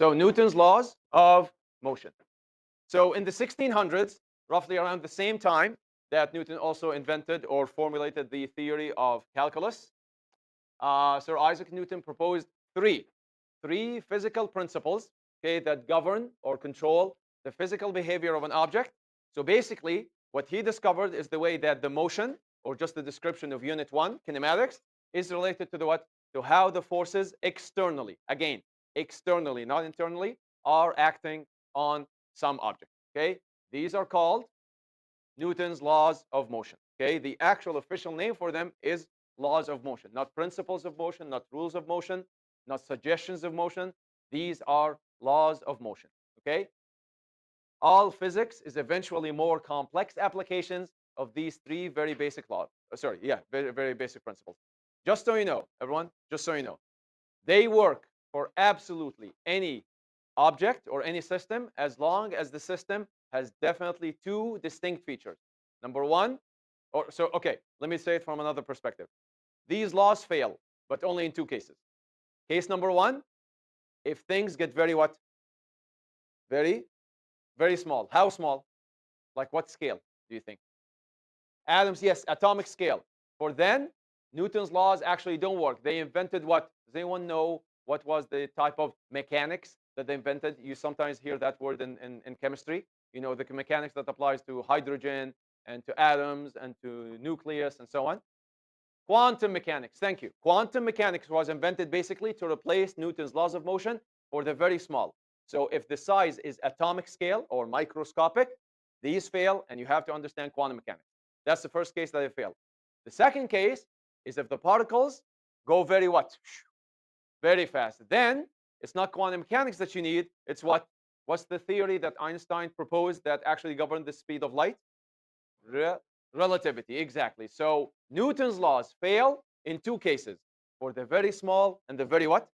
So Newton's laws of motion. So in the 1600s, roughly around the same time that Newton also invented or formulated the theory of calculus, Sir Isaac Newton proposed three physical principles, okay, that govern or control the physical behavior of an object. So basically, what he discovered is the way that the motion, or just the description of unit one, kinematics, is related to the what? To how the forces externally, again, externally, not internally, are acting on some object. Okay, these are called Newton's laws of motion. Okay, the actual official name for them is laws of motion, not principles of motion, not rules of motion, not suggestions of motion. These are laws of motion. Okay, all physics is eventually more complex applications of these three very basic laws. Sorry, yeah, very basic principles. Just so you know, everyone, just so you know, they work for absolutely any object or any system as long as the system has definitely two distinct features. Number one, okay, let me say it from another perspective. These laws fail, but only in two cases. Case number one, if things get very what? Very, very small. How small? Like what scale do you think? Atoms, yes, atomic scale. For then, Newton's laws actually don't work. They invented what? Does anyone know what was the type of mechanics that they invented? You sometimes hear that word in chemistry. You know, the mechanics that applies to hydrogen and to atoms and to nucleus and so on. Quantum mechanics, thank you. Quantum mechanics was invented basically to replace Newton's laws of motion for the very small. So if the size is atomic scale or microscopic, these fail, and you have to understand quantum mechanics. That's the first case that they fail. The second case is if the particles go very what? Very fast. Then it's not quantum mechanics that you need. It's what? What's the theory that Einstein proposed that actually governed the speed of light? Re- Relativity, exactly. So Newton's laws fail in two cases, for the very small and the very what?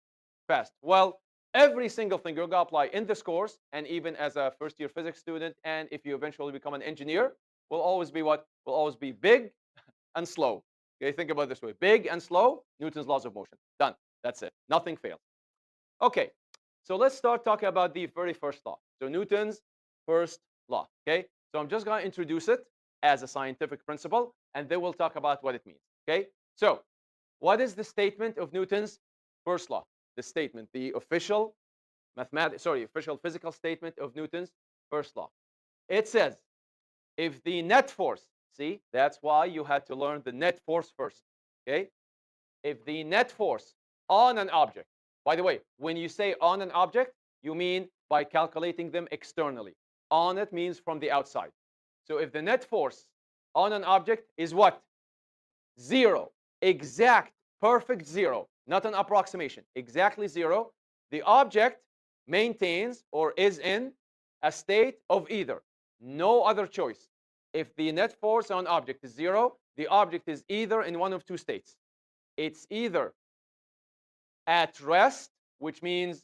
Fast. Well, every single thing you're going to apply in this course, and even as a first-year physics student, and if you eventually become an engineer, will always be what? Will always be big and slow. Okay, think about it this way. Big and slow, Newton's laws of motion. Done. That's it. Nothing fails. Okay, so let's start talking about the very first law. So Newton's first law. Okay, so I'm just going to introduce it as a scientific principle, and then we'll talk about what it means. Okay, so what is the statement of Newton's first law? The statement, the official official physical statement of Newton's first law. It says, if the net force, see, that's why you had to learn the net force first. Okay, if the net force on an object, by the way, when you say on an object, you mean by calculating them externally. On it means from the outside. So if the net force on an object is what? Zero. Exact, perfect zero. Not an approximation. Exactly zero. The object maintains or is in a state of either. No other choice. If the net force on object is zero, the object is either in one of two states. It's either at rest, which means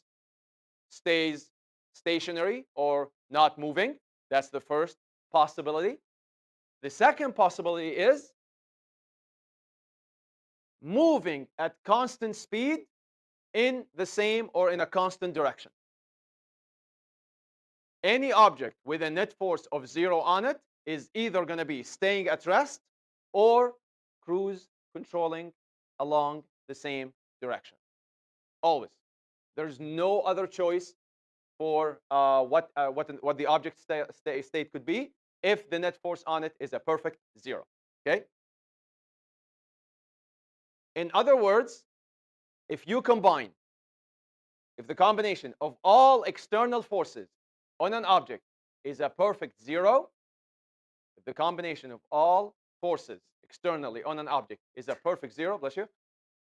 stays stationary or not moving. That's the first possibility. The second possibility is moving at constant speed in the same or in a constant direction. Any object with a net force of zero on it is either going to be staying at rest or cruise controlling along the same direction. Always. There's no other choice for what the object state could be if the net force on it is a perfect zero. Okay. In other words, if you combine, if the combination of all external forces on an object is a perfect zero, if the combination of all forces externally on an object is a perfect zero, bless you,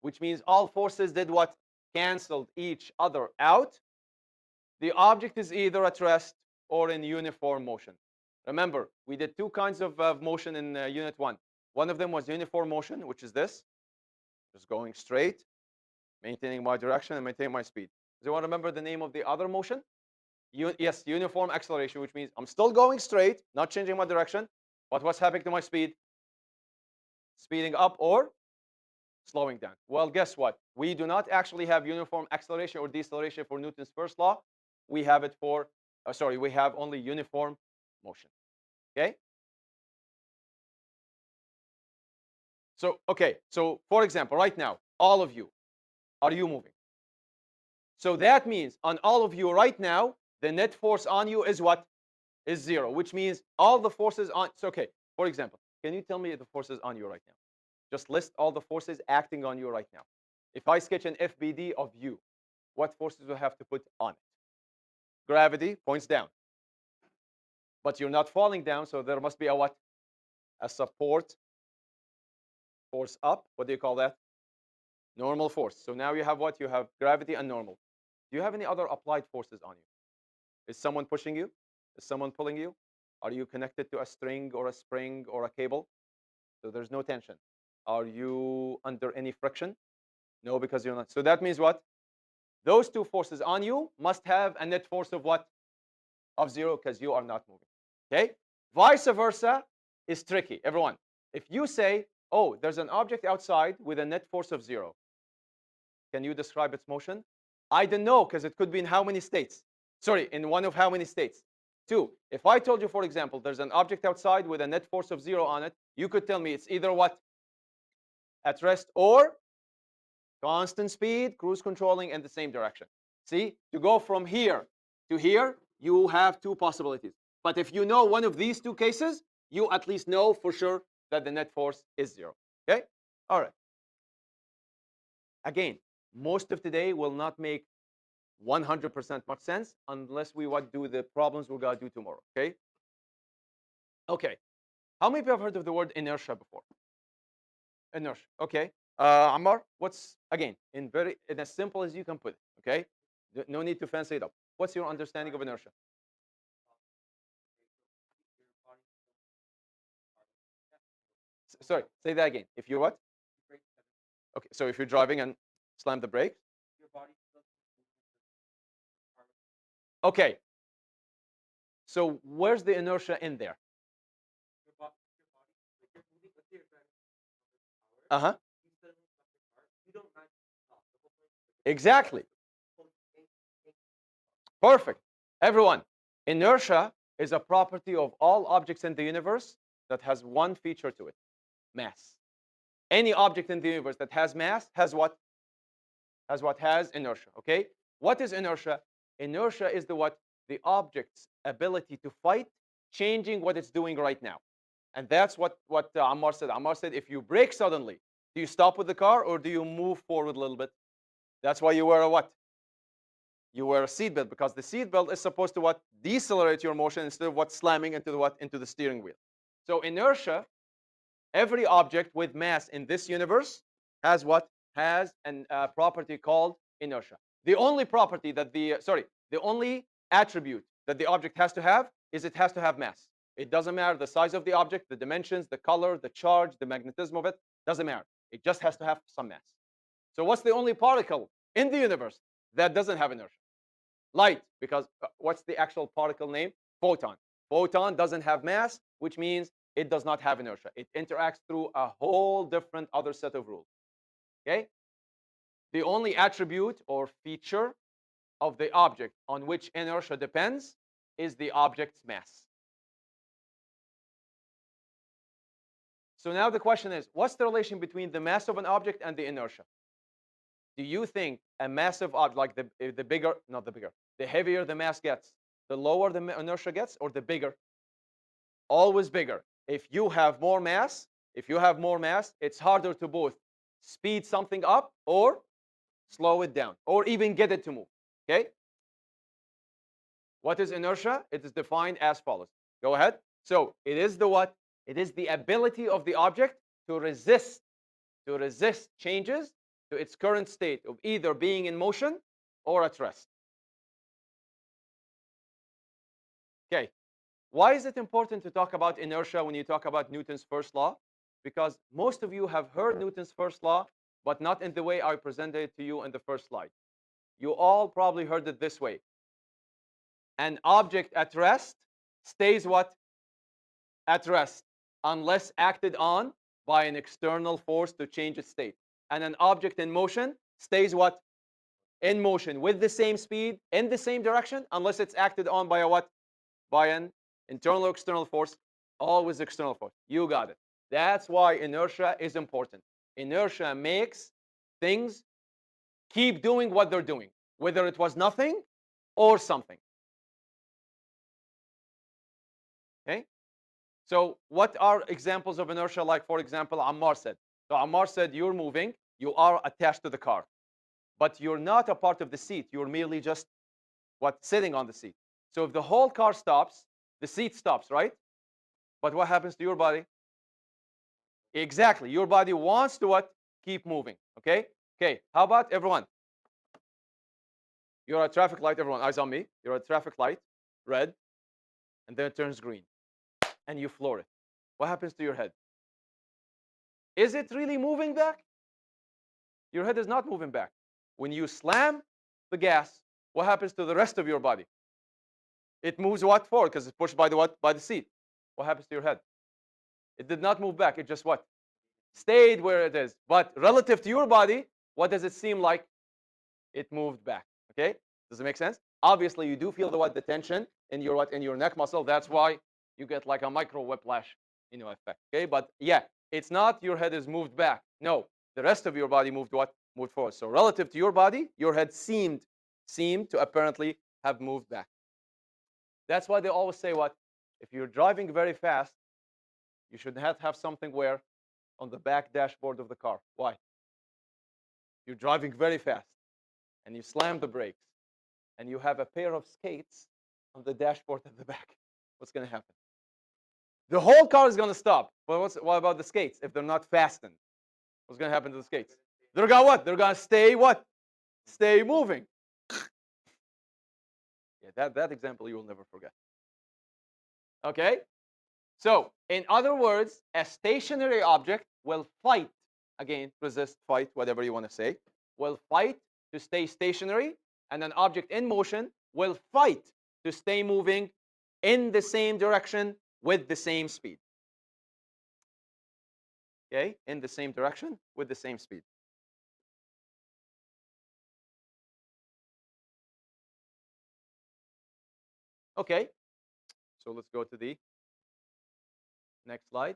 which means all forces did what? Canceled each other out, the object is either at rest or in uniform motion. Remember, we did two kinds of motion in unit one. One of them was uniform motion, which is this, just going straight, maintaining my direction and maintaining my speed. Does anyone remember the name of the other motion? Yes, uniform acceleration, which means I'm still going straight, not changing my direction, but what's happening to my speed? Speeding up or slowing down. Well, guess what? We do not actually have uniform acceleration or deceleration for Newton's first law. we have it for, sorry, we have only uniform motion. Okay? So, okay, so for example, right now, all of you, are you moving? So that means on all of you right now, the net force on you is what? Is 0, which means all the forces on, so okay, for example, can you tell me the forces on you right now? Just list all the forces acting on you right now. If I sketch an FBD of you, what forces do I have to put on it? Gravity points down. But you're not falling down, so there must be a what? A support force up. What do you call that? Normal force. So now you have what? You have gravity and normal. Do you have any other applied forces on you? Is someone pushing you? Is someone pulling you? Are you connected to a string or a spring or a cable? So there's no tension. Are you under any friction? No, because you're not. So that means what? Those two forces on you must have a net force of what? Of 0, because you are not moving. Okay? Vice versa is tricky. Everyone, if you say, oh, there's an object outside with a net force of 0, can you describe its motion? I don't know, because it could be in how many states? Sorry, in one of how many states? 2. If I told you, for example, there's an object outside with a net force of 0 on it, you could tell me it's either what? At rest or constant speed, cruise controlling in the same direction. See, to go from here to here, you have two possibilities. But if you know one of these two cases, you at least know for sure that the net force is 0. Okay? All right. Again, most of today will not make 100% much sense unless we do the problems we're going to do tomorrow. Okay? Okay. How many people have heard of the word inertia before? Inertia. Okay. Ammar, what's, again, in as simple as you can put it, okay? No need to fancy it up. What's your understanding of inertia? Sorry, say that again. If you're what? Okay, so if you're driving and slam the brakes. Okay. So where's the inertia in there? Uh-huh. Exactly. Perfect. Everyone, inertia is a property of all objects in the universe that has one feature to it, mass. Any object in the universe that has mass has what? Has inertia, okay? What is inertia? Inertia is the what? The object's ability to fight changing what it's doing right now. And that's what Ammar said. Ammar said, if you brake suddenly, do you stop with the car or do you move forward a little bit? That's why you wear a what? You wear a seatbelt, because the seatbelt is supposed to what? Decelerate your motion instead of what? Slamming into the what? Into the steering wheel. So inertia, every object with mass in this universe has what? Has a property called inertia. The only property that the only attribute that the object has to have is it has to have mass. It doesn't matter the size of the object, the dimensions, the color, the charge, the magnetism of it, doesn't matter. It just has to have some mass. So what's the only particle in the universe that doesn't have inertia? Light, because what's the actual particle name? Photon. Photon doesn't have mass, which means it does not have inertia. It interacts through a whole different other set of rules. Okay? The only attribute or feature of the object on which inertia depends is the object's mass. So now the question is, what's the relation between the mass of an object and the inertia? Do you think a massive object, like the bigger, not the bigger, the heavier the mass gets, the lower the inertia gets, or the bigger? Always bigger. If you have more mass, it's harder to both speed something up or slow it down, or even get it to move. Okay? What is inertia? It is defined as follows. Go ahead. So it is the what? It is the ability of the object to resist changes to its current state of either being in motion or at rest. Okay. Why is it important to talk about inertia when you talk about Newton's first law? Because most of you have heard Newton's first law, but not in the way I presented it to you in the first slide. You all probably heard it this way. An object at rest stays what? At rest, unless acted on by an external force to change its state. And an object in motion stays what? in motion with the same speed in the same direction unless it's acted on by a what? By an internal or external force. Always external force. You got it. That's why inertia is important. Inertia makes things keep doing what they're doing, whether it was nothing or something. Okay? So what are examples of inertia? Like, for example, Ammar said. So Ammar said, you're moving, you are attached to the car, but you're not a part of the seat. You're merely just what? Sitting on the seat. So if the whole car stops, the seat stops, right? But what happens to your body? Exactly. Your body wants to what? Keep moving. Okay? Okay. How about everyone? You're at a traffic light, everyone, eyes on me. You're at a traffic light, red, and then it turns green, and you floor it. What happens to your head? Is it really moving back? Your head is not moving back. When you slam the gas, what happens to the rest of your body? It moves what forward because it's pushed by the what? By the seat. What happens to your head? It did not move back. It just what? Stayed where it is. But relative to your body, what does it seem like? It moved back. Okay? Does it make sense? Obviously, you do feel the what? The tension in your what? In your neck muscle. That's why you get like a micro whiplash, effect. Okay? But yeah, it's not your head is moved back. No, the rest of your body moved what? Moved forward. So relative to your body, your head seemed to apparently have moved back. That's why they always say what? If you're driving very fast, you should have something where on the back dashboard of the car. Why? You're driving very fast and you slam the brakes and you have a pair of skates on the dashboard at the back. What's going to happen? The whole car is going to stop. But what about the skates if they're not fastened? What's going to happen to the skates? They're going to what? They're going to stay what? Stay moving. Yeah, that example you will never forget. Okay? So, in other words, a stationary object will fight, again, resist, fight, whatever you want to say, will fight to stay stationary, and an object in motion will fight to stay moving in the same direction with the same speed. Okay? In the same direction with the same speed. Okay. So let's go to the next slide.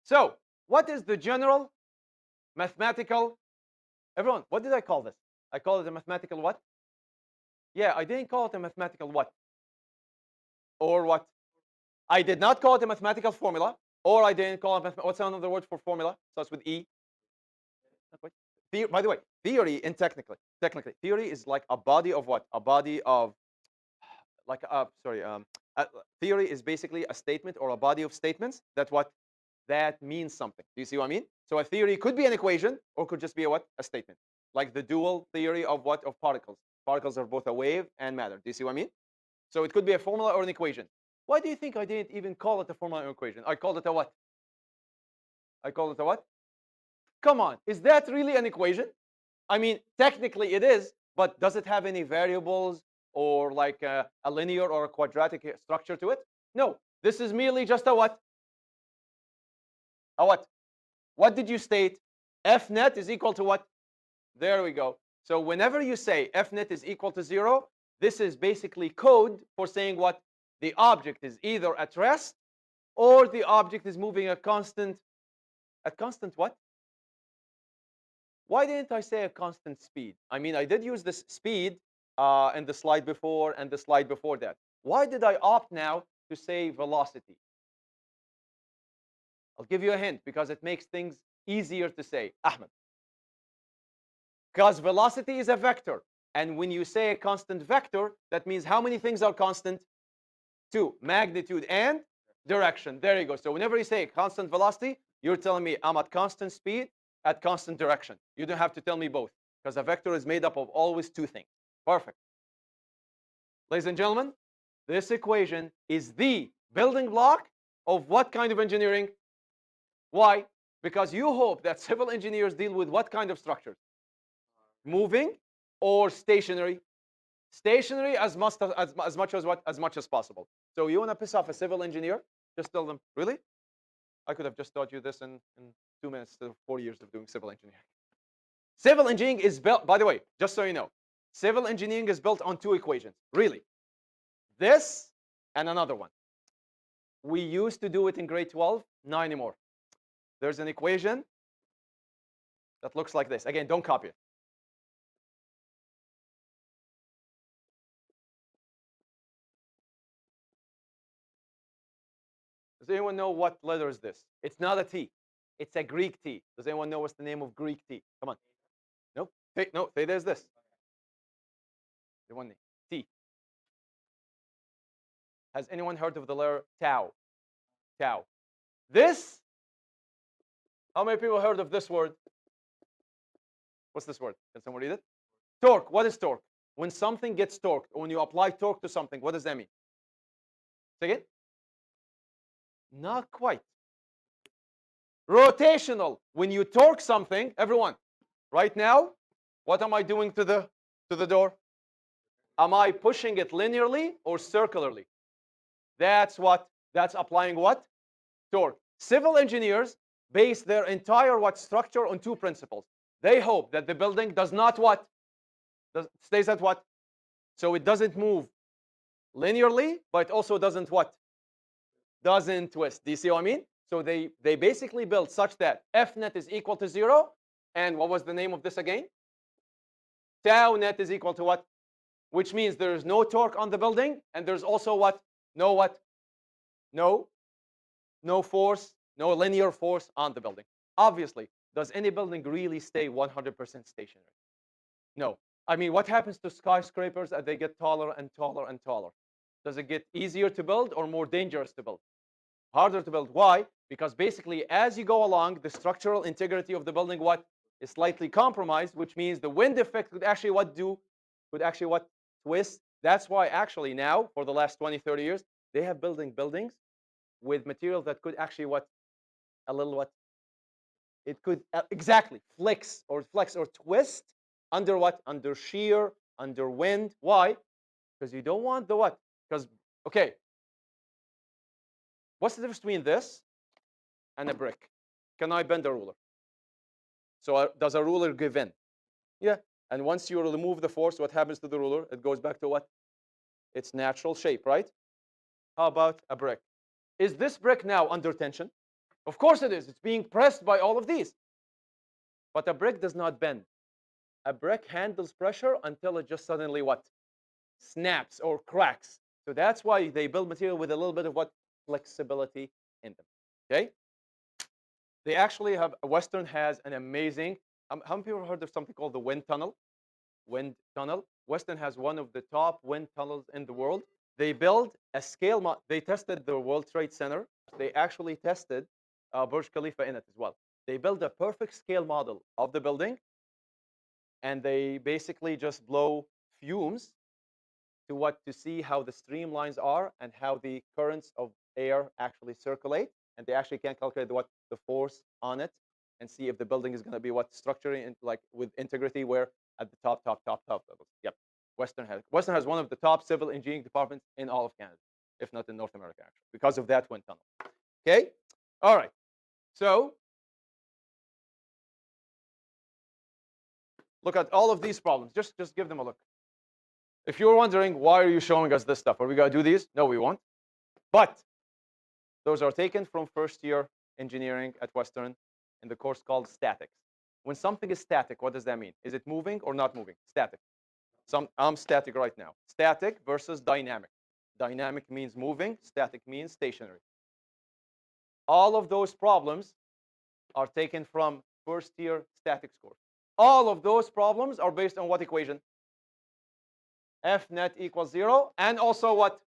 So, what is the general mathematical? Everyone, what did I call this? I call it a mathematical what? Yeah, I didn't call it a mathematical what? Or what? I did not call it a mathematical formula, or I didn't call it what's another word for formula? Starts with E. By the way, theory in technically, theory is like a body of what? A body of like theory is basically a statement or a body of statements that what? That means something. Do you see what I mean? So a theory could be an equation or could just be a what? A statement. Like the dual theory of what? Of particles. Particles are both a wave and matter. Do you see what I mean? So it could be a formula or an equation. Why do you think I didn't even call it a formula or equation? I called it a what? I called it a what? Come on, is that really an equation? I mean, technically it is, but does it have any variables or like a linear or a quadratic structure to it? No, this is merely just a what? A what? What did you state? F net is equal to what? There we go. So whenever you say F net is equal to 0, this is basically code for saying what? The object is either at rest or the object is moving at constant what? Why didn't I say a constant speed? I mean, I did use this speed in the slide before and the slide before that. Why did I opt now to say velocity? I'll give you a hint because it makes things easier to say. Ahmed. Because velocity is a vector. And when you say a constant vector, that means how many things are constant? Two, magnitude and direction. There you go. So whenever you say constant velocity, you're telling me I'm at constant speed at constant direction. You don't have to tell me both because a vector is made up of always two things. Perfect. Ladies and gentlemen, this equation is the building block of what kind of engineering? Why? Because you hope that civil engineers deal with what kind of structures? Moving or stationary? Stationary as much as what? As much as possible. So you want to piss off a civil engineer? Just tell them, really? I could have just taught you this in 2 minutes instead of 4 years of doing civil engineering. Civil engineering is built, by the way, just so you know, civil engineering is built on 2 equations, really. This and another one. We used to do it in grade 12, not anymore. There's an equation that looks like this. Again, don't copy it. Does anyone know what letter is this? It's not a T. It's a Greek T. Does anyone know what's the name of Greek T? Come on. No? Hey, no, say there's this. The one T. Has anyone heard of the letter tau? Tau. This, how many people heard of this word? What's this word? Can someone read it? Torque. What is torque? When something gets torqued, or when you apply torque to something, what does that mean? Say it? Not quite. Rotational. When you torque something, everyone, right now, what am I doing to the door? Am I pushing it linearly or circularly? That's applying what? Torque. Civil engineers base their entire structure on 2 principles. They hope that the building does not what? Stays at what? So it doesn't move linearly, but it also doesn't what? Doesn't twist. Do you see what I mean? So they basically build such that F net is equal to 0. And what was the name of this again? Tau net is equal to what? Which means there's no torque on the building, and there's also what? No what? No force, no linear force on the building. Obviously, does any building really stay 100% stationary? No. I mean, what happens to skyscrapers as they get taller and taller and taller? Does it get easier to build or more dangerous to build? Harder to build. Why? Because basically, as you go along, the structural integrity of the building is slightly compromised, which means the wind effect could actually twist. That's why actually now, for the last 20, 30 years, they have buildings with material that could actually it could exactly flex or twist under what? Under shear, under wind. Why? Because you don't want the what? Because, okay, what's the difference between this and a brick? Can I bend a ruler? So does a ruler give in? Yeah. And once you remove the force, what happens to the ruler? It goes back to what? Its natural shape, right? How about a brick? Is this brick now under tension? Of course it is. It's being pressed by all of these. But a brick does not bend. A brick handles pressure until it just suddenly what? Snaps or cracks. So that's why they build material with a little bit of what? Flexibility in them. Okay? They actually have, Western has an amazing, how many people have heard of something called the wind tunnel? Wind tunnel. Western has one of the top wind tunnels in the world. They build a scale, they tested the World Trade Center. They actually tested Burj Khalifa in it as well. They build a perfect scale model of the building, and they basically just blow fumes to see how the streamlines are and how the currents of air actually circulate. And they actually can calculate what the force on it and see if the building is going to be structurally like with integrity where at the top levels. Yep. Western has one of the top civil engineering departments in all of Canada, if not in North America, actually, because of that wind tunnel. Okay? All right. So look at all of these problems. Just give them a look. If you're wondering, why are you showing us this stuff? Are we going to do these? No, we won't. But those are taken from first year engineering at Western in the course called statics. When something is static, what does that mean? Is it moving or not moving? Static. I'm static right now. Static versus dynamic. Dynamic means moving. Static means stationary. All of those problems are taken from first year statics course. All of those problems are based on what equation? F net equals 0. And also what?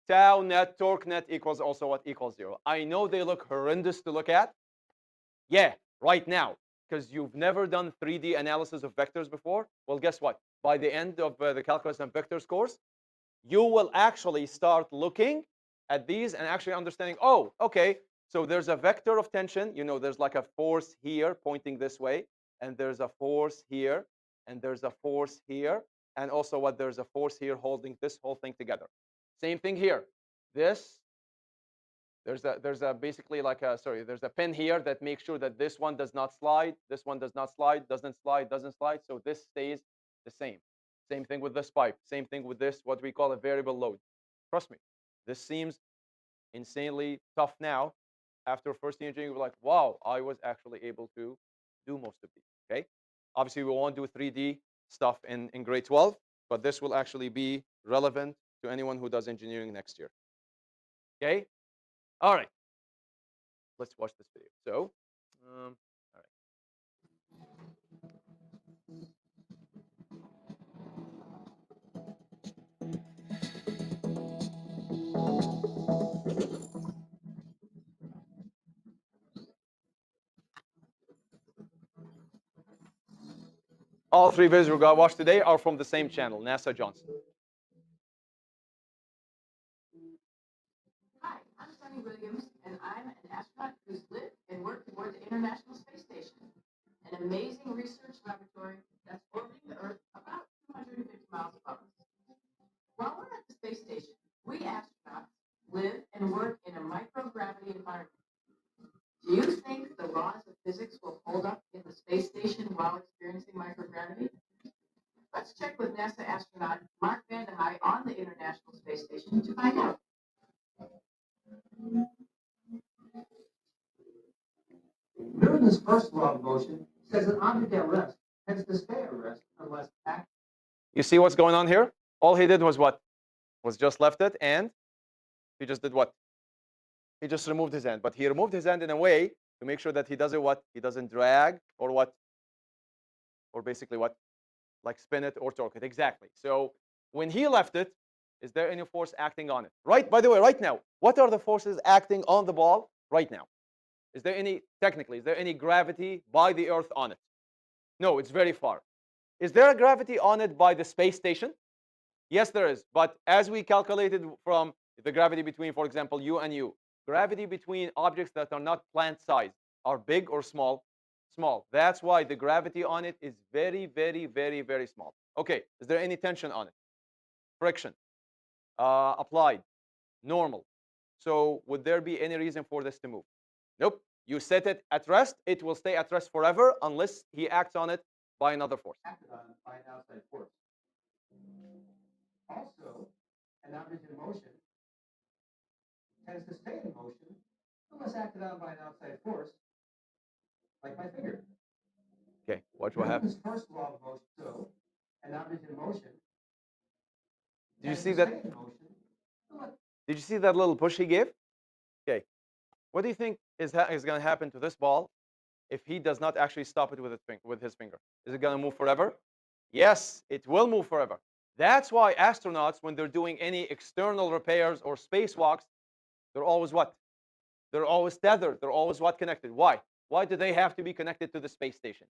Tau net, torque net equals also what? Equals 0. I know they look horrendous to look at. Yeah, right now. Because you've never done 3D analysis of vectors before. Well, guess what? By the end of the calculus and vectors course, you will actually start looking at these and actually understanding, oh, okay, so there's a vector of tension. You know, there's like a force here pointing this way, and there's a force here, and there's a force here. and also what there's a force here holding this whole thing together. Same thing here. This, there's a basically like a, sorry, there's a pin here that makes sure that this one does not slide, this one does not slide, doesn't slide, doesn't slide. So this stays the same. Same thing with this pipe. Same thing with this, what we call a variable load. Trust me, this seems insanely tough now. After first year engineering, we're like, wow, I was actually able to do most of these. Okay. Obviously, we won't do 3D stuff in grade 12, but this will actually be relevant to anyone who does engineering next year. Okay. All right. Let's watch this video. So, all right. All three videos we're going to watch today are from the same channel, NASA Johnson. Hi, I'm Sunny Williams, and I'm an astronaut who's lived and worked aboard the International Space Station, an amazing research laboratory that's orbiting the Earth about 250 miles above us. While we're at the space station, we astronauts live and work in a microgravity environment. Do you think the laws of physics will hold up in the space station while experiencing microgravity? Let's check with NASA astronaut Mark Vande Hei on the International Space Station to find out. Newton's first law of motion says an object at rest tends to stay at rest unless acted. You see what's going on here? All he did was what? Was just left it, and he just did what? He just removed his hand. But he removed his hand in a way to make sure that he doesn't what? He doesn't drag or what? Or basically what? Like spin it or torque it. Exactly. So when he left it, is there any force acting on it? Right, by the way, right now, what are the forces acting on the ball right now? Is there any, technically, is there any gravity by the Earth on it? No, it's very far. Is there a gravity on it by the space station? Yes, there is. But as we calculated from the gravity between, for example, you and you, gravity between objects that are not plant-sized are big or small? Small. That's why the gravity on it is very, very, very, very small. Okay, is there any tension on it? Friction. Applied. Normal. So would there be any reason for this to move? Nope. You set it at rest, it will stay at rest forever unless he acts on it by another force. Acted on by an outside force. Also, an object in motion tends to stay in motion unless acted on by an outside force, like my finger. Okay, watch what happens. Newton's first law of motion, so an object in motion. Did you tends see to that? stay in motion unless- Did you see that little push he gave? Okay. What do you think is going to happen to this ball if he does not actually stop it with his finger? Is it going to move forever? Yes, it will move forever. That's why astronauts, when they're doing any external repairs or spacewalks, they're always what? They're always tethered. They're always what? Connected. Why? Why do they have to be connected to the space station?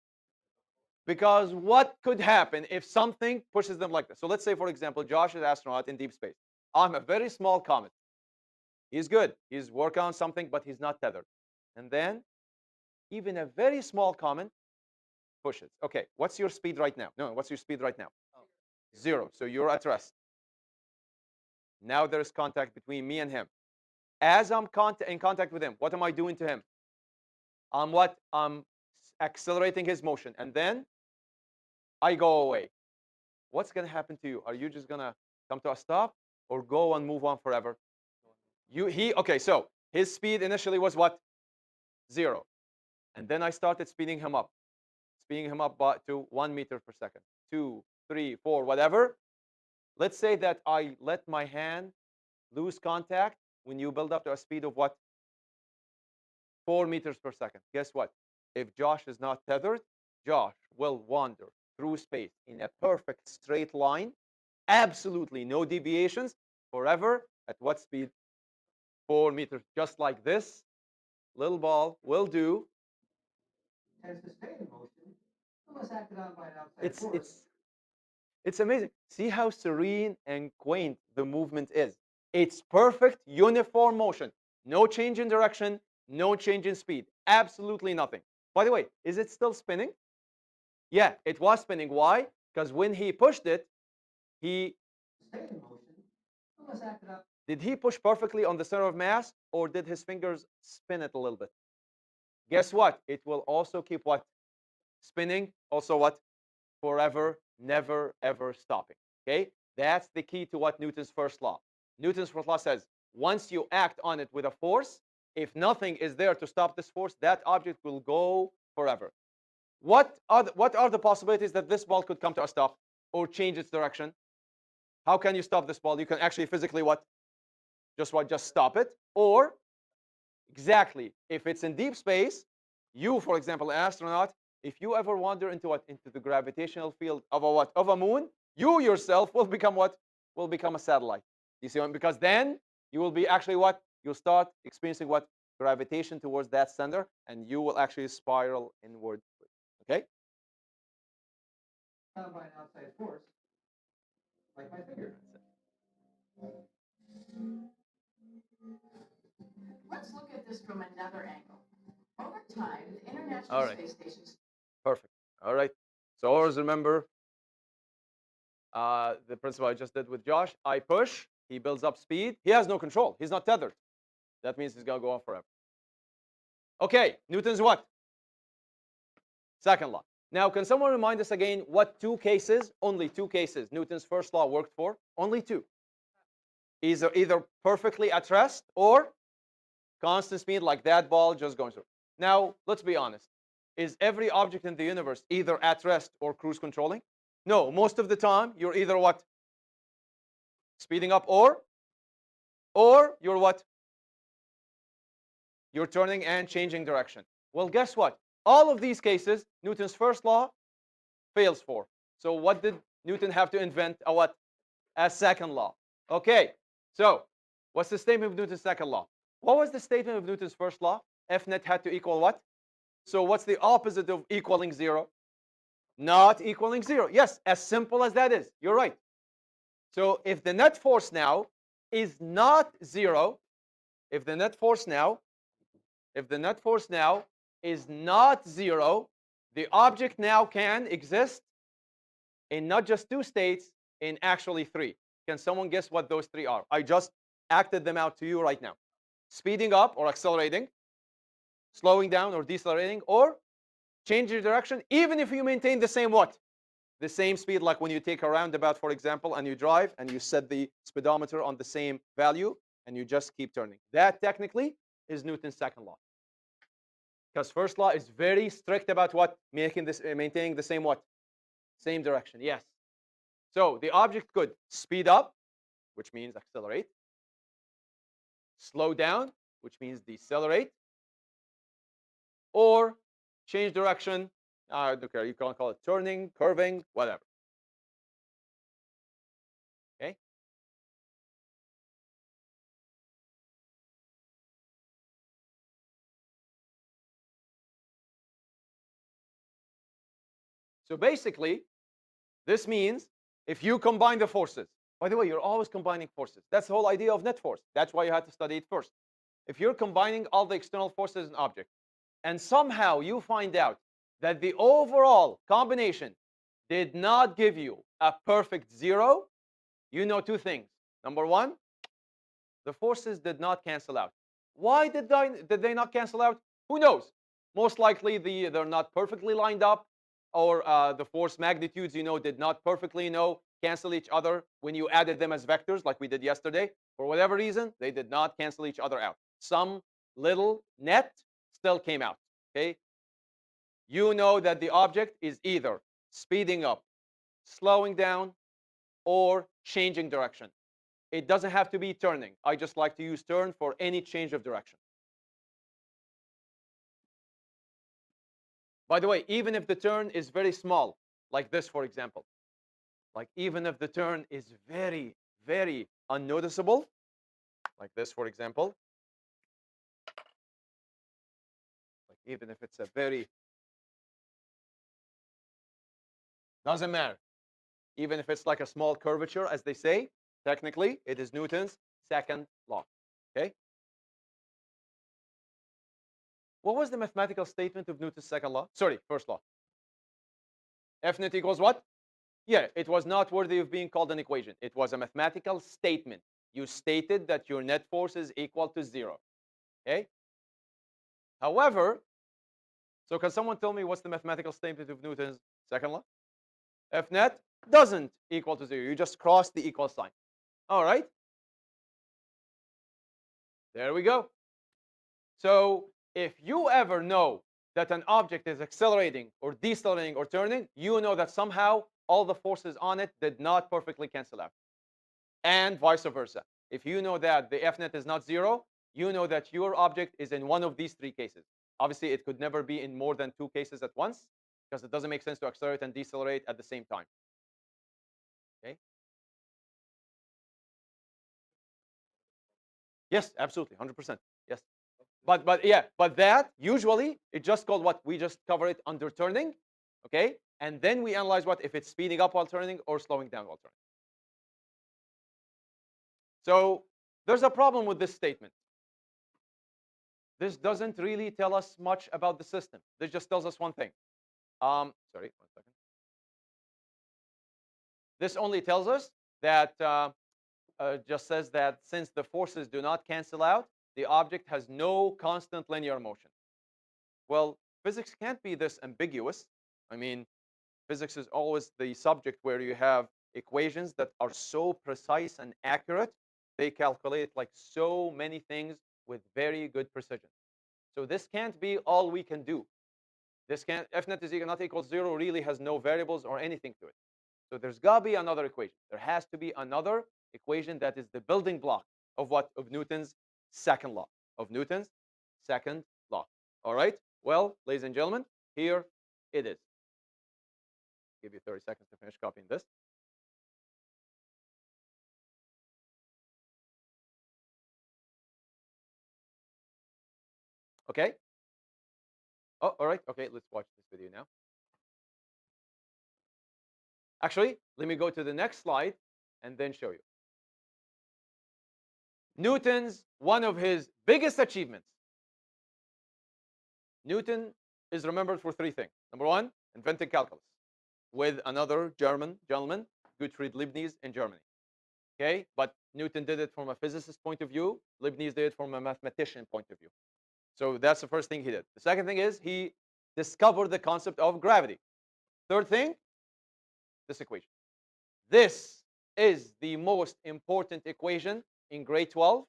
Because what could happen if something pushes them like this? So let's say, for example, Josh is an astronaut in deep space. I'm a very small comet. He's good. He's working on something, but he's not tethered. And then even a very small comet pushes. Okay, what's your speed right now? No, what's your speed right now? 0. So you're at rest. Now there's contact between me and him. As I'm in contact with him, what am I doing to him? I'm what? I'm accelerating his motion. And then I go away. What's going to happen to you? Are you just going to come to a stop or go and move on forever? Okay, so his speed initially was what? 0. And then I started speeding him up to 1 meter per second, 2, 3, 4, whatever. Let's say that I let my hand lose contact when you build up to a speed of what? 4 meters per second. Guess what? If Josh is not tethered, Josh will wander through space in a perfect straight line, absolutely no deviations, forever. At what speed? 4 meters. Just like this little ball will do. Tends to stay in motion unless acted on by an outside force. It's amazing. See how serene and quaint the movement is. It's perfect uniform motion. No change in direction, no change in speed. Absolutely nothing. By the way, is it still spinning? Yeah, it was spinning. Why? Because when he pushed it, he stay in motion, unless acted out. did he push perfectly on the center of mass, or did his fingers spin it a little bit? Guess what? It will also keep what? Spinning. Also what? Forever, never, ever stopping. Okay? That's the key to what Newton's first law. Newton's first law says, once you act on it with a force, if nothing is there to stop this force, that object will go forever. What are the possibilities that this ball could come to a stop or change its direction? How can you stop this ball? You can actually physically what? Just stop it. Or exactly, if it's in deep space, you, for example, an astronaut, if you ever wander into what? Into the gravitational field of a what? Of a moon, you yourself will become what? Will become a satellite. You see what? Because then you will be actually what? You'll start experiencing what? Gravitation towards that center, and you will actually spiral inward. Okay? Down by an outside force, like my finger. Let's look at this from another angle. Over time, the International All right. Space Station. Perfect. All right. So always remember the principle I just did with Josh. I push. He builds up speed. He has no control. He's not tethered. That means he's going to go on forever. Okay. Newton's what? Second law. Now, can someone remind us again what two cases, only two cases, Newton's first law worked for? Only two. Either perfectly at rest or constant speed like that ball just going through. Now, let's be honest. Is every object in the universe either at rest or cruise controlling? No, most of the time you're either what? Speeding up or you're what? You're turning and changing direction. Well, guess what? All of these cases, Newton's first law fails for. So what did Newton have to invent? A what? A second law. Okay, so what's the statement of Newton's second law? What was the statement of Newton's first law? F net had to equal what? So what's the opposite of equaling 0? Not equaling 0. Yes, as simple as that is. You're right. So if the net force now is not 0, if the net force now is not 0, the object now can exist in not just two states, in actually three. Can someone guess what those three are? I just acted them out to you right now. Speeding up or accelerating, slowing down or decelerating, or change your direction, even if you maintain the same what? The same speed, like when you take a roundabout, for example, and you drive and you set the speedometer on the same value and you just keep turning. That technically is Newton's second law. Because first law is very strict about what? Maintaining the same what? Same direction, yes. So the object could speed up, which means accelerate, slow down, which means decelerate, or change direction. I don't care. You can call it turning, curving, whatever. Okay. So basically, this means if you combine the forces, by the way, you're always combining forces. That's the whole idea of net force. That's why you had to study it first. If you're combining all the external forces in an object, and somehow you find out that the overall combination did not give you a perfect 0, you know two things. Number one, the forces did not cancel out. Why did they not cancel out? Who knows? Most likely they're not perfectly lined up, or the force magnitudes did not perfectly cancel each other when you added them as vectors like we did yesterday. For whatever reason, they did not cancel each other out. Some little net still came out. Okay, you know that the object is either speeding up, slowing down, or changing direction. It doesn't have to be turning. I just like to use turn for any change of direction. By the way, even if the turn is very small, like this, for example, like even if the turn is very, very unnoticeable, like this, for example, like even if it's a very, doesn't matter. Even if it's like a small curvature, as they say, technically, it is Newton's second law. Okay? What was the mathematical statement of Newton's second law? Sorry, first law. F net equals what? Yeah, it was not worthy of being called an equation. It was a mathematical statement. You stated that your net force is equal to 0. Okay? However, so can someone tell me what's the mathematical statement of Newton's second law? F net doesn't equal to 0. You just cross the equal sign. All right? There we go. So if you ever know that an object is accelerating or decelerating or turning, you know that somehow all the forces on it did not perfectly cancel out. And vice versa. If you know that the F net is not 0, you know that your object is in one of these 3 cases. Obviously, it could never be in more than 2 cases at once because it doesn't make sense to accelerate and decelerate at the same time. Okay? Yes, absolutely, 100%. Yes. But yeah, but that usually it's just called what we just cover it under turning, okay? And then we analyze what if it's speeding up while turning or slowing down while turning. So there's a problem with this statement. This doesn't really tell us much about the system. This just tells us one thing. Sorry, 1 second. This only tells us that just says that since the forces do not cancel out, the object has no constant linear motion. Well, physics can't be this ambiguous. I mean, physics is always the subject where you have equations that are so precise and accurate. They calculate like so many things with very good precision. So this can't be all we can do. This can't, F net is not equal to 0 really has no variables or anything to it. So there's got to be another equation. There has to be another equation that is the building block of what? Of Newton's second law. Of Newton's second law. All right? Well, ladies and gentlemen, here it is. Give you 30 seconds to finish copying this. Okay? Oh, all right. Okay, let's watch this video now. Actually, let me go to the next slide and then show you. Newton's one of his biggest achievements. Newton is remembered for 3 things. Number 1, inventing calculus with another German gentleman, Gottfried Leibniz in Germany. Okay, but Newton did it from a physicist point of view. Leibniz did it from a mathematician point of view. So that's the first thing he did. The second thing is he discovered the concept of gravity. Third thing, this equation. This is the most important equation in grade 12,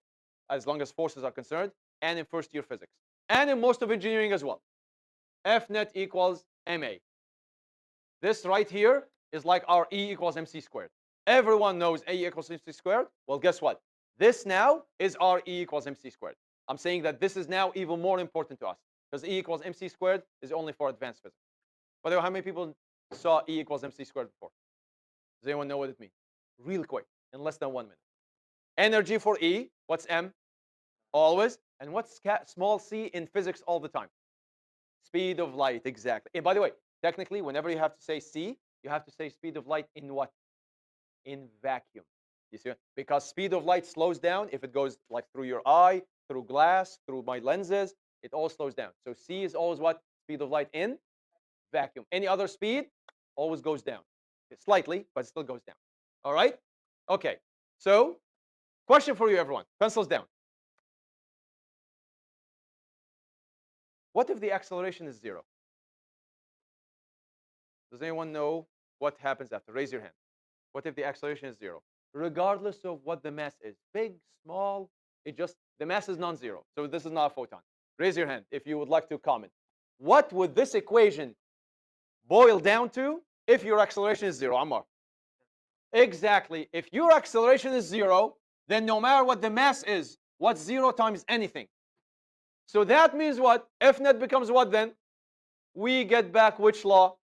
as long as forces are concerned, and in first year physics, and in most of engineering as well. F net equals ma. This right here is like our E equals mc squared. Everyone knows A equals mc squared. Well, guess what? This now is our E equals mc squared. I'm saying that this is now even more important to us because E equals mc squared is only for advanced physics. By the way, how many people saw E equals mc squared before? Does anyone know what it means? Real quick, in less than 1 minute. Energy for E, what's m? Always. And what's small c in physics all the time? Speed of light, exactly. And by the way, technically, whenever you have to say c, you have to say speed of light in what? In vacuum. You see? Because speed of light slows down if it goes like through your eye, through glass, through my lenses. It all slows down. So c is always what? Speed of light in vacuum. Any other speed always goes down. Slightly, but it still goes down. All right? Okay. So, question for you, everyone. Pencils down. What if the acceleration is 0? Does anyone know what happens after? Raise your hand. What if the acceleration is 0? Regardless of what the mass is, big, small, the mass is non-zero. So this is not a photon. Raise your hand if you would like to comment. What would this equation boil down to if your acceleration is 0, Ammar? Exactly. If your acceleration is 0, then no matter what the mass is, what's 0 times anything? So that means what? F net becomes what then? We get back which law?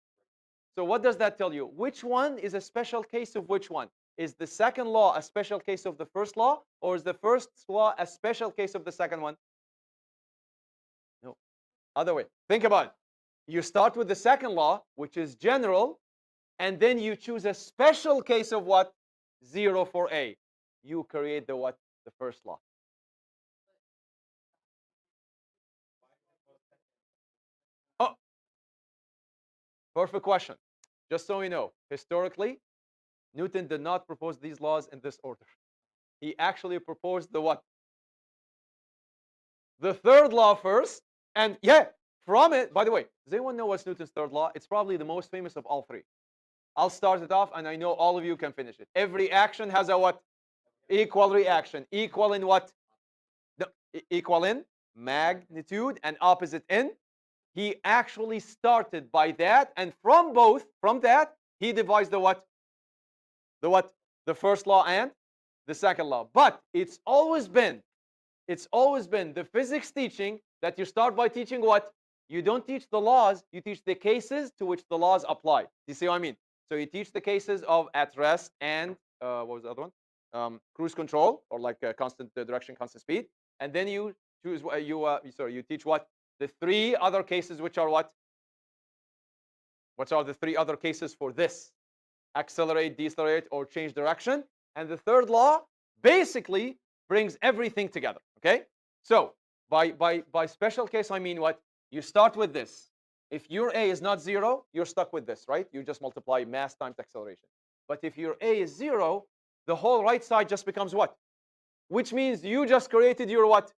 So what does that tell you? Which one is a special case of which one? Is the second law a special case of the first law? Or is the first law a special case of the second one? No. Other way. Think about it. You start with the second law, which is general, and then you choose a special case of what? 0 for A. You create the what? The first law. Oh, perfect question. just so you know, historically, Newton did not propose these laws in this order. He actually proposed the what? The third law first. And yeah, from it, by the way, does anyone know what's Newton's third law? It's probably the most famous of all three. I'll start it off, and I know all of you can finish it. Every action has a what? Equal reaction. Equal in what? Equal in magnitude and opposite in. He actually started by that, and from that, he devised the what? The what? The first law and the second law. But it's always been the physics teaching that you start by teaching what? You don't teach the laws, you teach the cases to which the laws apply. Do you see what I mean? So you teach the cases of at rest and what was the other one? Cruise control, or like constant direction, constant speed. And then you choose you teach what? The three other cases, which are what? What are the three other cases for this? Accelerate, decelerate, or change direction. And the third law basically brings everything together. Okay? So by special case, I mean what? You start with this. If your A is not 0, you're stuck with this, right? You just multiply mass times acceleration. But if your A is 0, the whole right side just becomes what? Which means you just created your what?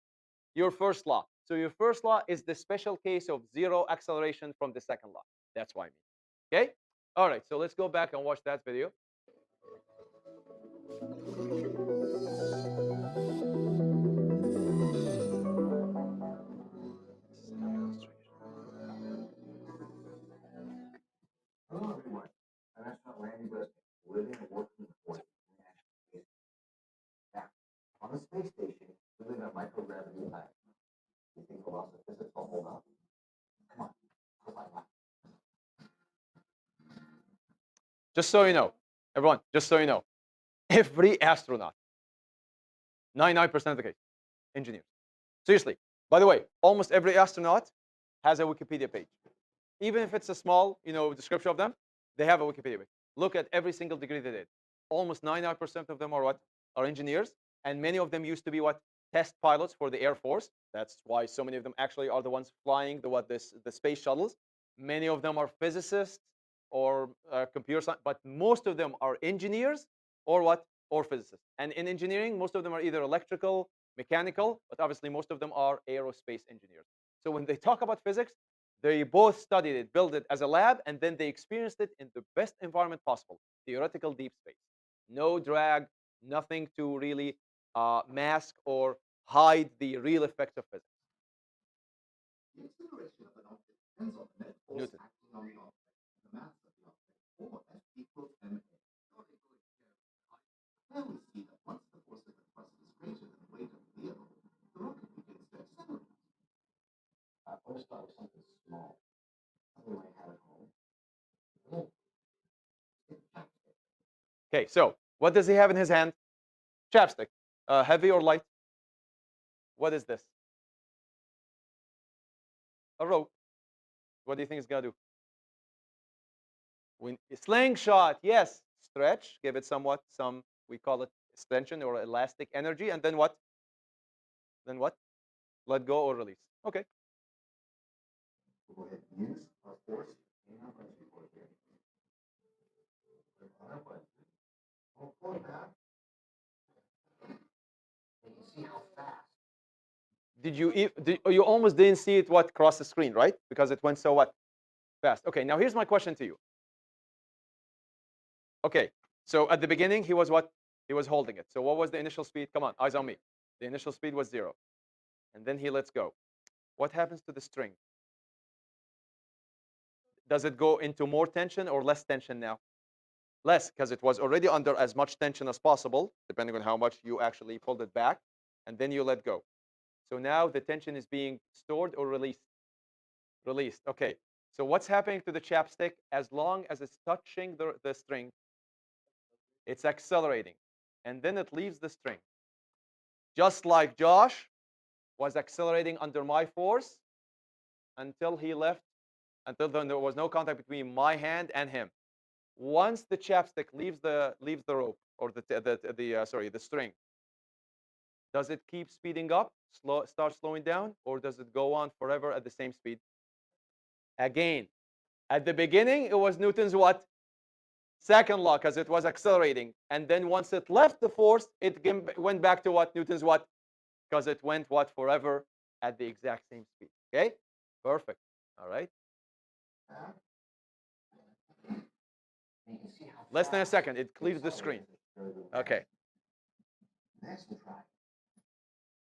Your first law. So your first law is the special case of 0 acceleration from the second law. That's what I mean. Okay? All right, so let's go back and watch that video. Hello, everyone. I'm astronaut Randy Briskin, living and working for the International Space Station. Now, on the space station, we live in a microgravity lab. You think the laws of physics will hold up? Come on, go find out. Just so you know, everyone, just so you know, every astronaut, 99% of the case, engineers. Seriously. By the way, almost every astronaut has a Wikipedia page. Even if it's a small, description of them, they have a Wikipedia page. Look at every single degree they did. Almost 99% of them are what? Are engineers, and many of them used to be what? Test pilots for the Air Force. That's why so many of them actually are the ones flying the space shuttles. Many of them are physicists or computer science, but most of them are engineers or what? Or physicists. And in engineering, most of them are either electrical, mechanical, but obviously most of them are aerospace engineers. So when they talk about physics, they both studied it, built it as a lab, and then they experienced it in the best environment possible, theoretical deep space. No drag, nothing to really mask or hide the real effect of physics. The acceleration of an object depends on the net force Newton. acting on the object, the mass of the object, or F equals ma. Now we see that once the force of the thrust is greater than the weight of the vehicle, the rocket begins to accelerate. I always thought it was something small, something I had at home. Okay, so what does he have in his hand? Chapstick. Heavy or light? What is this? A rope. What do you think it's gonna do? Slingshot, yes. Stretch, give it some, we call it extension or elastic energy, and then what? Then what? Let go or release. Okay. We'll go ahead and use our force in our punch report here. Click on our button. We'll pull it back. And you see how fast. You almost didn't see it cross the screen, right? Because it went so what? Fast. Okay, now here's my question to you. Okay, so at the beginning, he was what? He was holding it. So what was the initial speed? Come on, eyes on me. The initial speed was 0. And then he lets go. What happens to the string? Does it go into more tension or less tension now? Less, because it was already under as much tension as possible, depending on how much you actually pulled it back. And then you let go. So now the tension is being stored or released? Released. Okay. So what's happening to the chapstick? As long as it's touching the string, it's accelerating. And then it leaves the string. Just like Josh was accelerating under my force until he left, until then there was no contact between my hand and him. Once the chapstick leaves the rope or the string, does it keep speeding up, start slowing down, or does it go on forever at the same speed? Again, at the beginning, it was Newton's what? second law because it was accelerating. And then once it left the force, it went back to what? Newton's what? Because it went what? Forever at the exact same speed. Okay? Perfect. All right. You can see how Less than a fast second. It the clears the screen. acceleration is. Okay. Next, we'll try.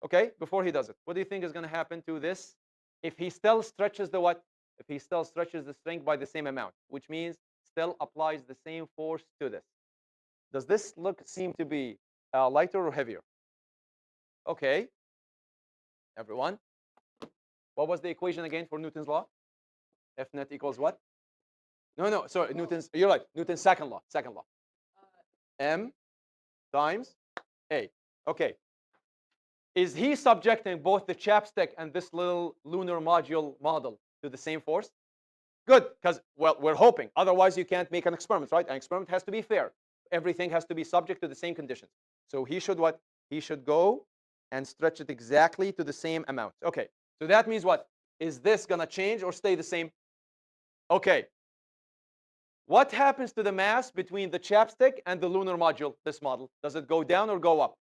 Okay, before he does it, what do you think is going to happen to this if he still stretches the what? If he still stretches the string by the same amount, which means still applies the same force to this. Does this seem to be lighter or heavier? Okay, everyone. What was the equation again for Newton's law? F net equals what? No, sorry, Newton's. You're right. Newton's second law. Second law. M times A. Okay. Is he subjecting both the chapstick and this little lunar module model to the same force? Good, because, well, we're hoping. Otherwise, you can't make an experiment, right? An experiment has to be fair. Everything has to be subject to the same conditions. So he should what? He should go and stretch it exactly to the same amount. Okay, so that means what? Is this going to change or stay the same? Okay. What happens to the mass between the chapstick and the lunar module, this model? Does it go down or go up?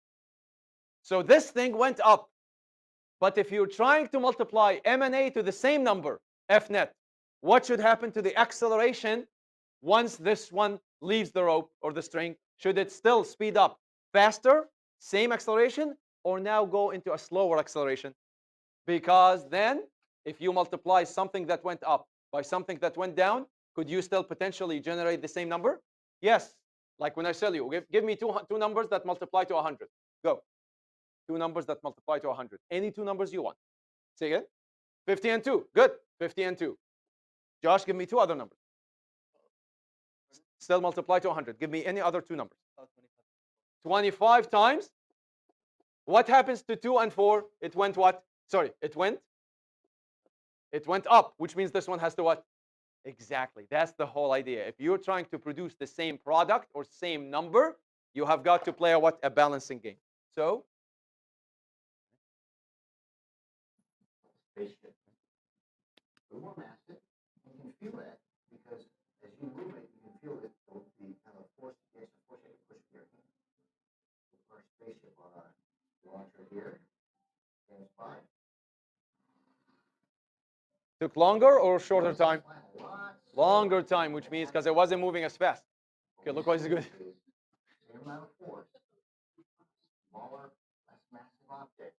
So this thing went up. But if you're trying to multiply m and a to the same number, F net, what should happen to the acceleration once this one leaves the rope or the string? Should it still speed up faster, same acceleration, or now go into a slower acceleration? Because then, if you multiply something that went up by something that went down, could you still potentially generate the same number? Yes. Like when I tell you, give me two numbers that multiply to 100. Go. Two numbers that multiply to 100. Any two numbers you want. Say again. 50 and 2. Good. 50 and 2. Josh, give me two other numbers. Still multiply to 100. Give me any other two numbers. 25 times. What happens to 2 and 4? It went what? Sorry, it went up, which means this one has to what? Exactly. That's the whole idea. If you're trying to produce the same product or same number, you have got to play a balancing game. So Spaceship. We won't mass it. You can feel that because as you move it, you can feel it. The kind of force, the extra force you push with your hand. Our spaceship on our launcher here. Stands by. took longer or shorter time? Longer time, which means because it wasn't moving as fast. Okay, look what is good. Same amount of force. Smaller, less massive object.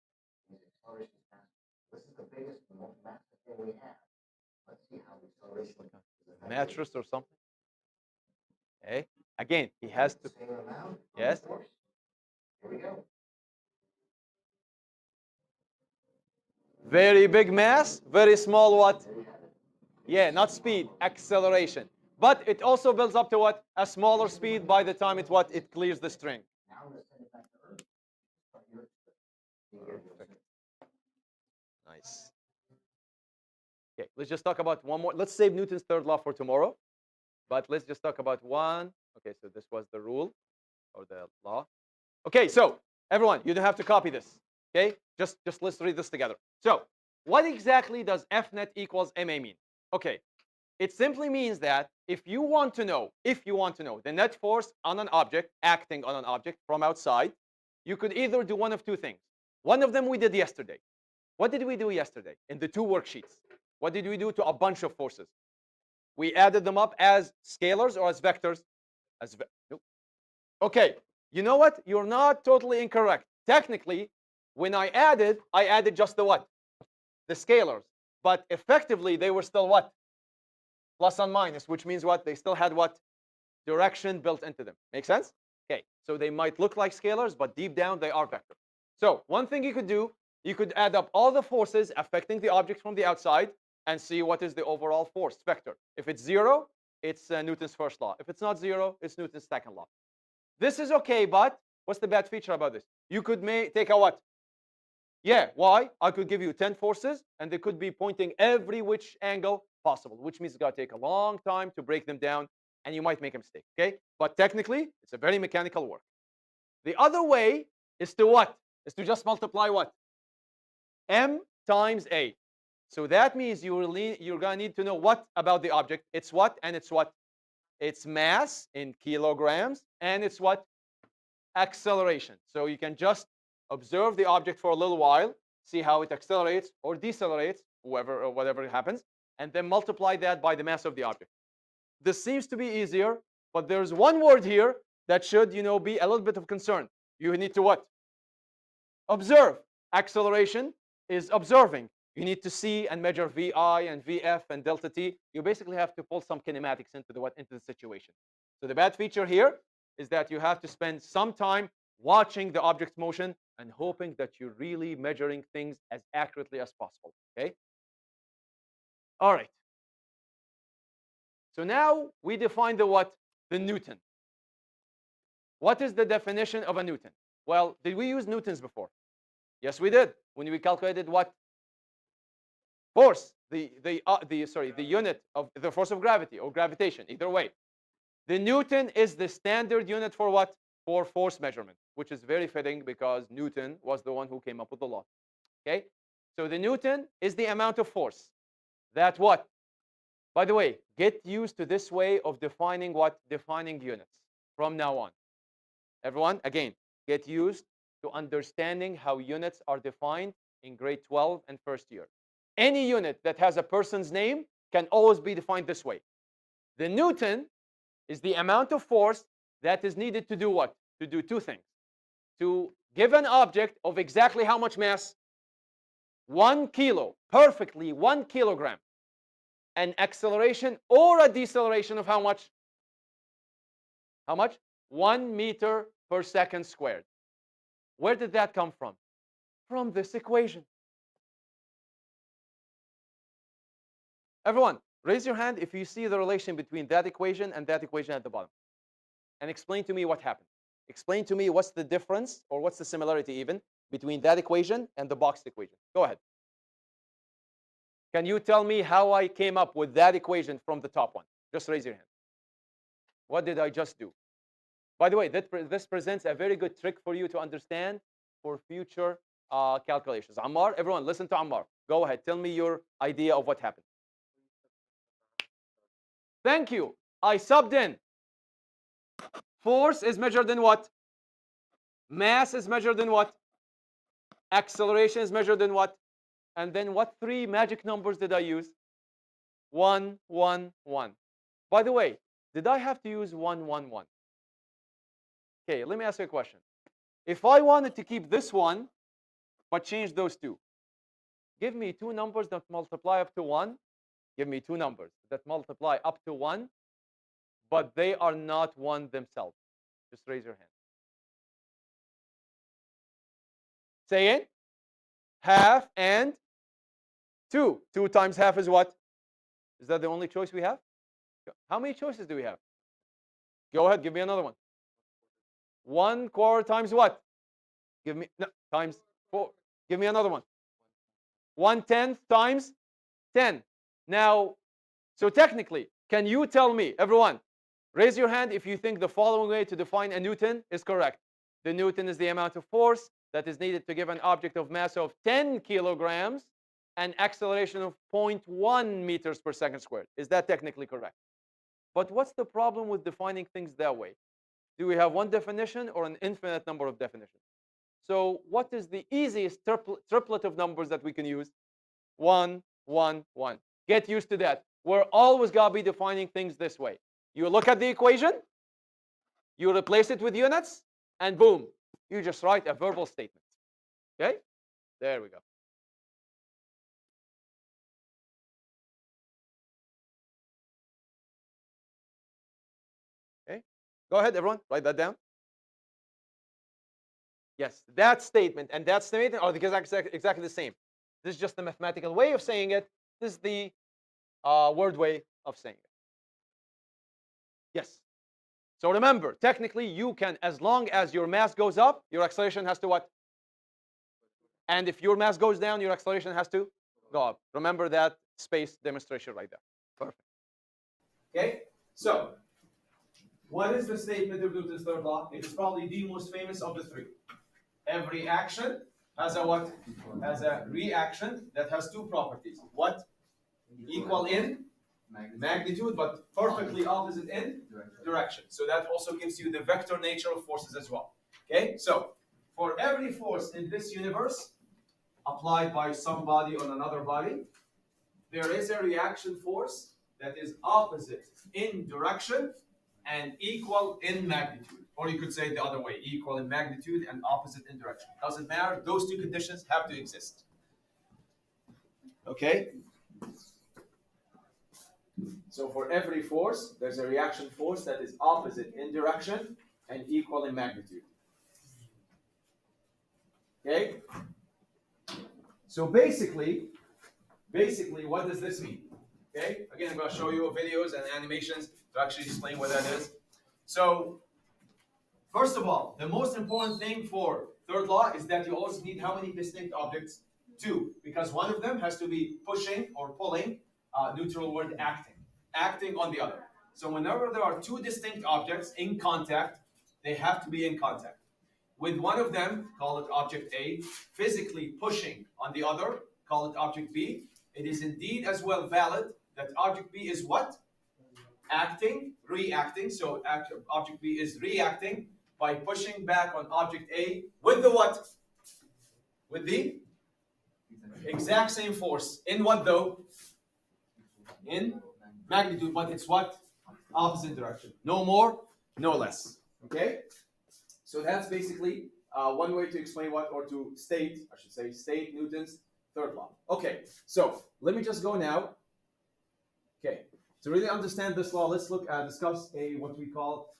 These accelerations faster. This is the biggest and most massive thing we have. Let's see how the acceleration is Mattress or something. Okay. Again, he has to. Same amount. Yes. Force. Here we go. Very big mass, very small what? Yeah, not speed, acceleration. But it also builds up to what? A smaller speed by the time it what? It clears the string. Now I'm going to send it back to Earth. Perfect. Nice. Okay, let's just talk about one more. Let's save Newton's third law for tomorrow. But let's just talk about one. Okay, so this was the rule or the law. Okay, so everyone, you don't have to copy this. Okay, just let's read this together. So what exactly does F net equals ma mean? Okay, it simply means that if you want to know the net force on an object, acting on an object from outside, you could either do one of two things. One of them we did yesterday. What did we do yesterday in the two worksheets? What did we do to a bunch of forces? We added them up as scalars or as vectors? Nope. Okay, you know what? You're not totally incorrect. Technically, when I added just the what? The scalars. But effectively, they were still what? Plus and minus, which means what? They still had what? Direction built into them. Make sense? Okay, so they might look like scalars, but deep down, they are vectors. So one thing you could do, you could add up all the forces affecting the object from the outside and see what is the overall force vector. If it's 0, it's Newton's first law. If it's not 0, it's Newton's second law. This is okay, but what's the bad feature about this? You could take a what? Yeah, why? I could give you 10 forces, and they could be pointing every which angle possible, which means it's got to take a long time to break them down, and you might make a mistake, okay? But technically, it's a very mechanical work. The other way is to what? Is to just multiply what? M times A. So that means you're going to need to know what about the object. It's what, and it's what? It's mass in kilograms, and it's what? Acceleration. So you can just observe the object for a little while, see how it accelerates or decelerates, whoever or whatever happens, and then multiply that by the mass of the object. This seems to be easier, but there's one word here that should, be a little bit of concern. You need to what? Observe. Acceleration is observing. You need to see and measure VI and VF and delta T. You basically have to pull some kinematics into the situation. So the bad feature here is that you have to spend some time watching the object's motion and hoping that you're really measuring things as accurately as possible. Okay? All right. So now we define the what? The Newton. What is the definition of a Newton? Well, did we use Newtons before? Yes, we did. When we calculated what? Force. The unit of the force of gravity or gravitation, either way. The Newton is the standard unit for what? For force measurement, which is very fitting because Newton was the one who came up with the law. Okay? So the Newton is the amount of force that what? By the way, get used to this way of defining what? Defining units from now on. Everyone, again, get used to understanding how units are defined in grade 12 and first year. Any unit that has a person's name can always be defined this way. The Newton is the amount of force that is needed to do what? To do two things. To give an object of exactly how much mass? 1 kilo, perfectly 1 kilogram. An acceleration or a deceleration of how much? How much? 1 meter per second squared. Where did that come from? From this equation. Everyone, raise your hand if you see the relation between that equation and that equation at the bottom. And explain to me what happened. Explain to me what's the difference or what's the similarity even between that equation and the boxed equation. Go ahead. Can you tell me how I came up with that equation from the top one? Just raise your hand. What did I just do? By the way, this presents a very good trick for you to understand for future calculations. Ammar, everyone, listen to Ammar. Go ahead. Tell me your idea of what happened. Thank you. I subbed in. Force is measured in what? Mass is measured in what? Acceleration is measured in what? And then what three magic numbers did I use? 1, 1, 1. By the way, did I have to use 1, 1, 1? Okay, let me ask you a question. If I wanted to keep this one, but change those two, give me two numbers that multiply up to 1. Give me two numbers that multiply up to 1, but they are not 1 themselves. Just raise your hand. Say it. Half and 2. 2 times half is what? Is that the only choice we have? How many choices do we have? Go ahead, give me another one. 1/4 times what? Give me, no, times 4. Give me another one. 1/10 times 10. Now, so technically, can you tell me, everyone, raise your hand if you think the following way to define a Newton is correct. The Newton is the amount of force that is needed to give an object of mass of 10 kilograms and acceleration of 0.1 meters per second squared. Is that technically correct? But what's the problem with defining things that way? Do we have one definition or an infinite number of definitions? So what is the easiest triplet of numbers that we can use? 1, 1, 1. Get used to that. We're always going to be defining things this way. You look at the equation, you replace it with units, and boom, you just write a verbal statement. Okay? There we go. Okay? Go ahead, everyone. Write that down. Yes, that statement and that statement are exactly the same. This is just the mathematical way of saying it. This is the word way of saying it. Yes. So remember, technically, you can, as long as your mass goes up, your acceleration has to what? And if your mass goes down, your acceleration has to go up. Remember that space demonstration right there. Perfect. Okay, so what is the statement of Newton's third law? It's probably the most famous of the three. Every action has a what? Has a reaction that has two properties. What? Equal in magnitude, but perfectly opposite in direction. So that also gives you the vector nature of forces as well. Okay, so for every force in this universe applied by somebody on another body, there is a reaction force that is opposite in direction and equal in magnitude. Or you could say the other way, equal in magnitude and opposite in direction. Doesn't matter, those two conditions have to exist. Okay? So for every force, there's a reaction force that is opposite in direction and equal in magnitude. Okay? So basically, what does this mean? Okay? Again, I'm going to show you videos and animations to actually explain what that is. So, first of all, the most important thing for third law is that you always need how many distinct objects? Two, because one of them has to be pushing or pulling, neutral word acting on the other. So whenever there are two distinct objects in contact, they have to be in contact. With one of them, call it object A, physically pushing on the other, call it object B, it is indeed as well valid that object B is what? Acting, reacting. So object B is reacting by pushing back on object A with the what? With the exact same force. In what though? In magnitude, but it's what? Opposite direction. No more, no less. Okay? So that's basically one way to explain what, or to state, I should say, state Newton's third law. Okay, so let me just go now. Okay, to really understand this law, let's discuss what we call,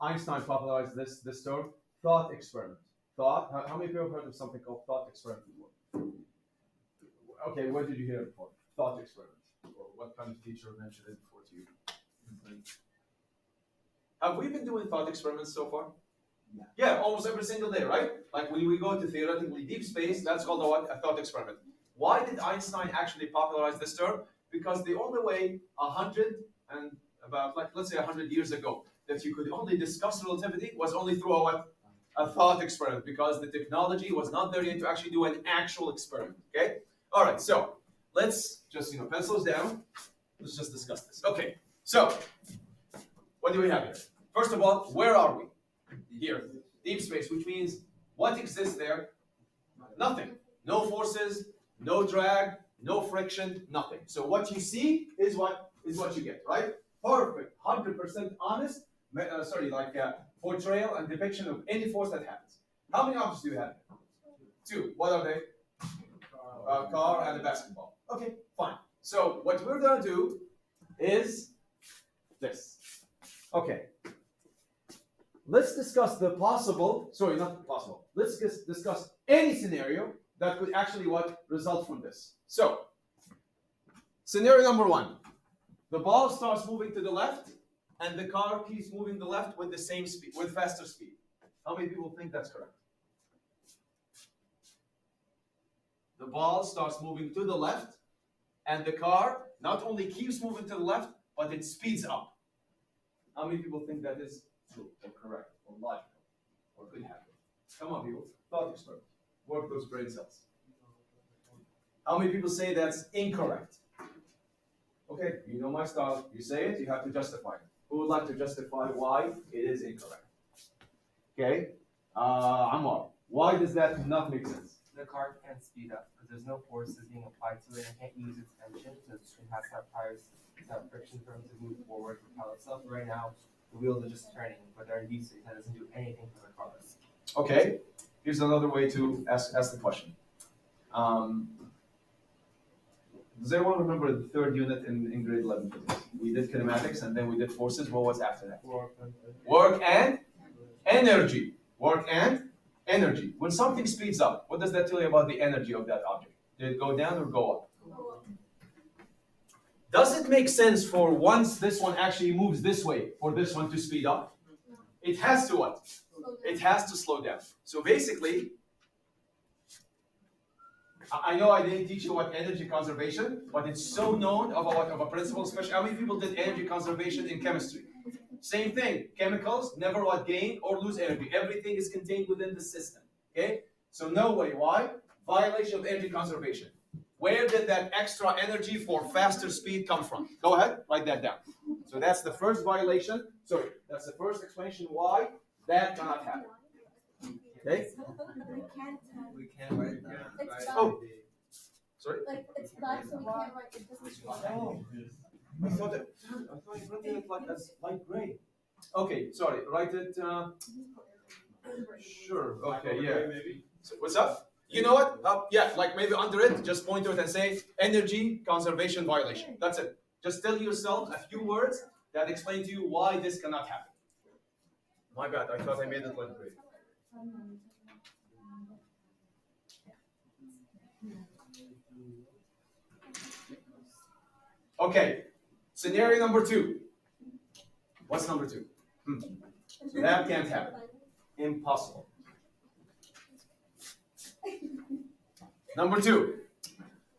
Einstein popularized this term, thought experiment. Thought, how many people have heard of something called thought experiment before? Okay, where did you hear it before? Thought experiment. Or what kind of teacher mentioned it before to you? Have we been doing thought experiments so far? Yeah, almost every single day, right? Like when we go to theoretically deep space, that's called a thought experiment. Why did Einstein actually popularize this term? Because the only way 100 and about, like, let's say 100 years ago, that you could only discuss relativity was only through a thought experiment, because the technology was not there yet to actually do an actual experiment. Okay? All right, so let's just, pencils down. Let's just discuss this. Okay, so what do we have here? First of all, where are we? Here, deep space, which means what exists there? Nothing. No forces, no drag, no friction, nothing. So what you see is what you get, right? Perfect, 100% honest, portrayal and depiction of any force that happens. How many objects do you have? Two. What are they? A car and a basketball. Okay, fine. So what we're going to do is this. Okay. Let's discuss let's discuss any scenario that could actually result from this. So, scenario number one. The ball starts moving to the left, and the car keeps moving to the left with the same speed, with faster speed. How many people think that's correct? The ball starts moving to the left, and the car not only keeps moving to the left, but it speeds up. How many people think that is true or correct or logical or could happen? Come on, people. Thought experiment. Work those brain cells. How many people say that's incorrect? Okay, you know my style. You say it, you have to justify it. Who would like to justify why it is incorrect? Okay, Ammar. Why does that not make sense? The car can't speed up because there's no forces being applied to it and can't use its engine, so it has to have friction for it to move forward, propel itself. Right now, the wheels are just turning, but they're in deep space. That doesn't do anything for the car. Okay, here's another way to ask the question. Does everyone remember the third unit in grade 11 physics? We did kinematics and then we did forces. What was after that? Work and energy. Work and energy. When something speeds up, what does that tell you about the energy of that object? Did it go down or go up? Does it make sense for once this one actually moves this way, for this one to speed up? It has to what? It has to slow down. So basically, I know I didn't teach you what energy conservation, but it's so known of a principle, especially how many people did energy conservation in chemistry? Same thing. Chemicals never gain or lose energy. Everything is contained within the system. Okay? So no way. Why? Violation of energy conservation. Where did that extra energy for faster speed come from? Go ahead, write that down. So that's the first violation. Sorry, that's the first explanation why that cannot happen. Okay? We can't write that. It's Right? Oh. Sorry? Like, it's black, so we can't write, it doesn't show up. Oh, I thought you printed it like as light gray. Okay, sorry, write it. Sure. Okay, yeah. So what's up? You know what? Yeah, like maybe under it, just point to it and say energy conservation violation. That's it. Just tell yourself a few words that explain to you why this cannot happen. My bad. I thought I made it light gray. Okay, scenario number 2. What's number 2? That can't happen. Impossible. Number 2,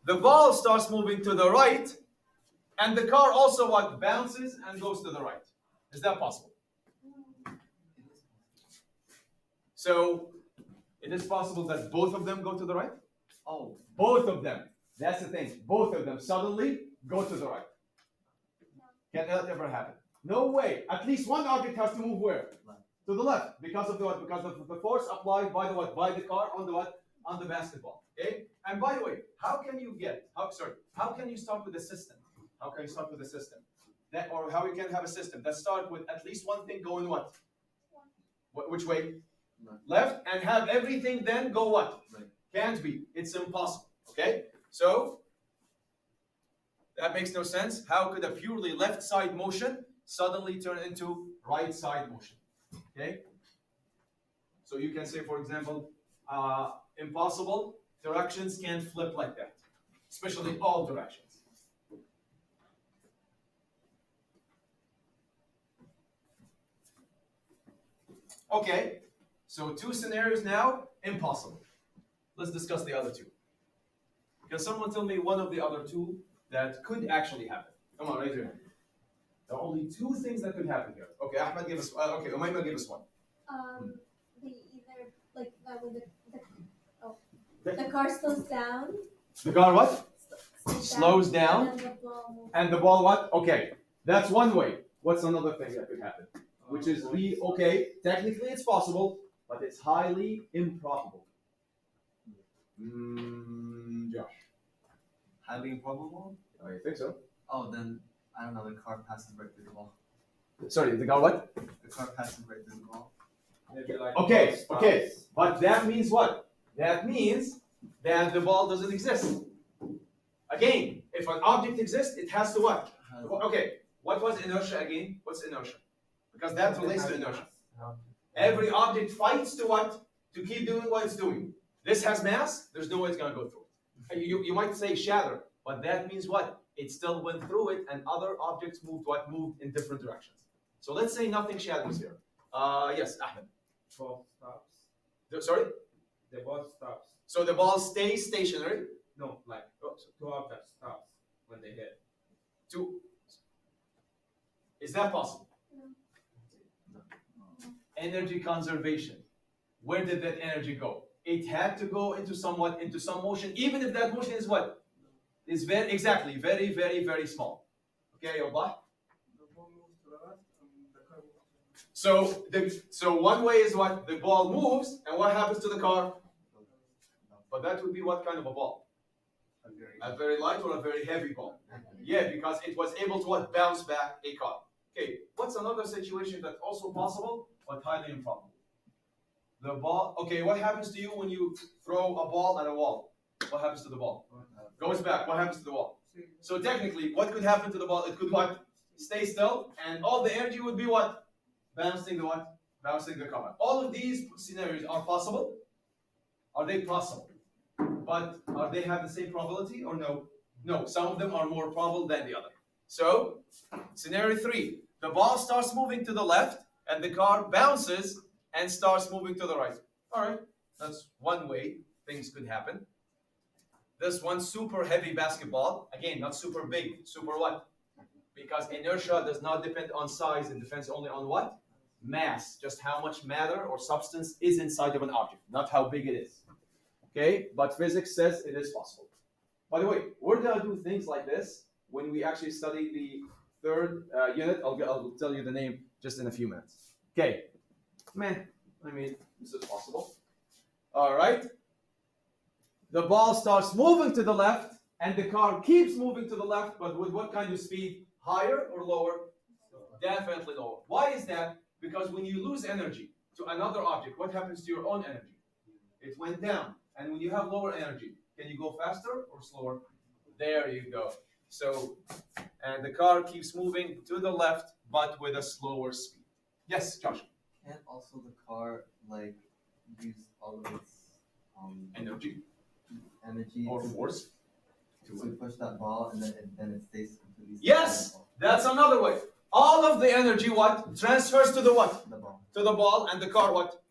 the ball starts moving to the right, and the car also what bounces and goes to the right. Is that possible? So, it is possible that both of them go to the right? Oh, both of them. That's the thing. Both of them suddenly go to the right. Can that ever happen? No way. At least one object has to move where? To the left. Because of the what? Because of the force applied by the what? By the car on the what? On the basketball. Okay? And by the way, how can you start with a system? How can you start with a system? Or how you can have a system that starts with at least one thing going what? Which way? Left, and have everything then go what? Right. Can't be. It's impossible. Okay? So, that makes no sense. How could a purely left side motion suddenly turn into right side motion? Okay? So you can say, for example, impossible. Directions can't flip like that, especially all directions. Okay, so 2 scenarios now, impossible. Let's discuss the other 2. Can someone tell me one of the other 2 that could actually happen? Come on, raise your hand. There are only 2 things that could happen here. Okay, Ahmed give us. Okay, Umayma give us one. They either, like, when the car slows down. The car what? Slows down. And then the ball moves. And the ball what? Okay, that's one way. What's another thing that could happen? Which is okay, technically it's possible, but it's highly improbable. Josh. Highly improbable? Oh, you think so? Oh, then I don't know. The car passes right through the wall. Sorry, the car what? The car passes right through the wall. Okay, but that means what? That means that the ball doesn't exist. Again, if an object exists, it has to what? Okay, what was inertia again? What's inertia? Because that relates to inertia. Every object fights to what? To keep doing what it's doing. This has mass, there's no way it's going to go through it. You might say shatter, but that means what? It still went through it, and other objects moved what? Moved in different directions. So let's say nothing shatters here. Yes, Ahmed. Ball stops. Sorry? The ball stops. So the ball stays stationary. No, like 2 objects stops when they hit. Is that possible? No. Energy conservation. Where did that energy go? It had to go into some motion, even if that motion is what? Is very, very, very small. Okay, Allah? The ball moves to the left and the car moves to the So right. so one way is what? The ball moves, and what happens to the car? But that would be what kind of a ball? A very light or a very heavy ball? Yeah, because it was able to what? Bounce back a car. Okay, what's another situation that's also possible, but highly improbable? The ball, okay, what happens to you when you throw a ball at a wall? What happens to the ball? Goes back. What happens to the wall? So technically, what could happen to the ball? It could what? Stay still, and all the energy would be what? Bouncing the what? Bouncing the car. All of these scenarios are possible. Are they possible? But are they have the same probability or no? No, some of them are more probable than the other. So, scenario 3, the ball starts moving to the left, and the car bounces and starts moving to the right. All right, that's one way things could happen. This one super heavy basketball, again, not super big, super what? Because inertia does not depend on size, it depends only on what? Mass, just how much matter or substance is inside of an object, not how big it is. Okay, but physics says it is possible. By the way, we're gonna do things like this when we actually study the third unit. I'll tell you the name just in a few minutes. Okay. Man, I mean, this is possible. All right. The ball starts moving to the left, and the car keeps moving to the left, but with what kind of speed? Higher or lower? Definitely lower. Why is that? Because when you lose energy to another object, what happens to your own energy? It went down. And when you have lower energy, can you go faster or slower? There you go. So, and the car keeps moving to the left, but with a slower speed. Yes, Josh. Can't also the car like use all of its Energy energy or force. to push that ball and then it stays completely still? Yes, that's another way. All of the energy what transfers to the what? The ball. To the ball, and the car what?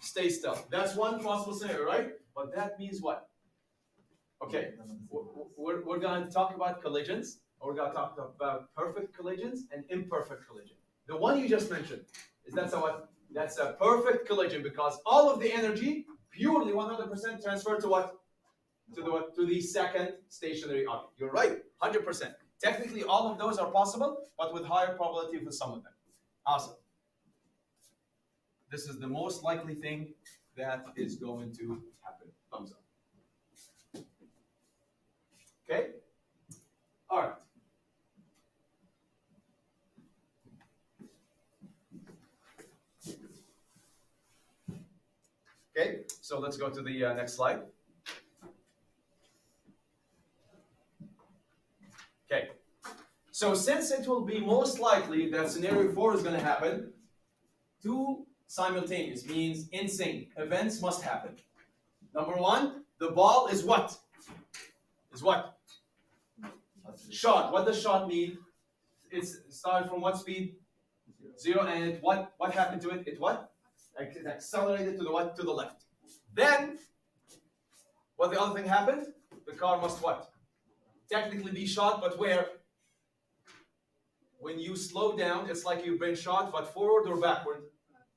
Stays still. That's one possible scenario, right? But that means what? Okay, we're going to talk about collisions. We're going to talk about perfect collisions and imperfect collision. The one you just mentioned is that's a perfect collision because all of the energy purely 100% transferred to what? To the second stationary object. You're right, 100%. Technically, all of those are possible, but with higher probability for some of them. Awesome. This is the most likely thing that is going to happen. Thumbs up. Okay? All right. Okay, so let's go to the next slide. Okay, so since it will be most likely that scenario 4 is going to happen, two simultaneous means in sync events must happen. Number one, the ball is what? Is what? Shot. What does shot mean? It's started from what speed? 0, and it what happened to it? It what? It accelerated to the what? To the left. Then, what the other thing happened? The car must what? Technically be shot, but where? When you slow down, it's like you've been shot, but forward or backward?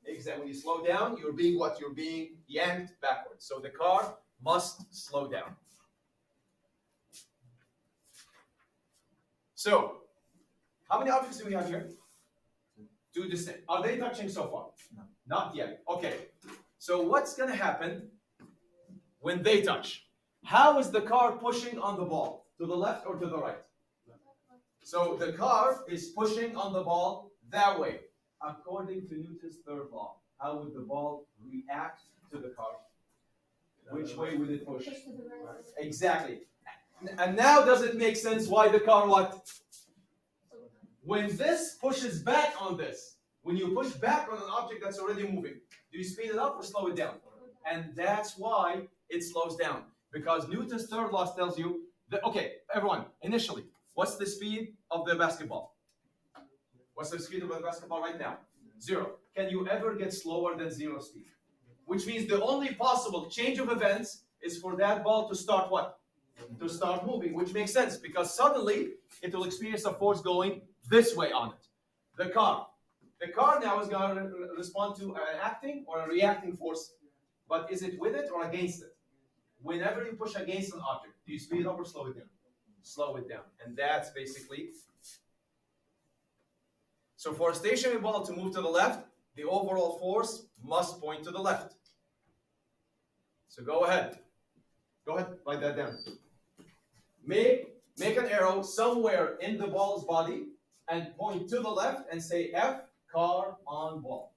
Exactly. When you slow down, you're being what? You're being yanked backwards. So the car must slow down. So, how many objects do we have here? Two distinct. Are they touching so far? No. Not yet. Okay. So what's going to happen when they touch? How is the car pushing on the ball? To the left or to the right? So the car is pushing on the ball that way. According to Newton's third law, how would the ball react to the car? Which way would it push? Push to the right. Exactly. And now does it make sense why the car what? When this pushes back on this, when you push back on an object that's already moving, do you speed it up or slow it down? And that's why it slows down. Because Newton's third law tells you that, okay, everyone, initially, what's the speed of the basketball? What's the speed of the basketball right now? 0. Can you ever get slower than 0 speed? Which means the only possible change of events is for that ball to start what? To start moving, which makes sense because suddenly it will experience a force going this way on it. The car now is going to respond to an acting or a reacting force, but is it with it or against it? Whenever you push against an object, do you speed it up or slow it down? Slow it down, and that's basically. So for a stationary ball to move to the left, the overall force must point to the left. So go ahead, write that down. Make an arrow somewhere in the ball's body and point to the left and say F, car on ball.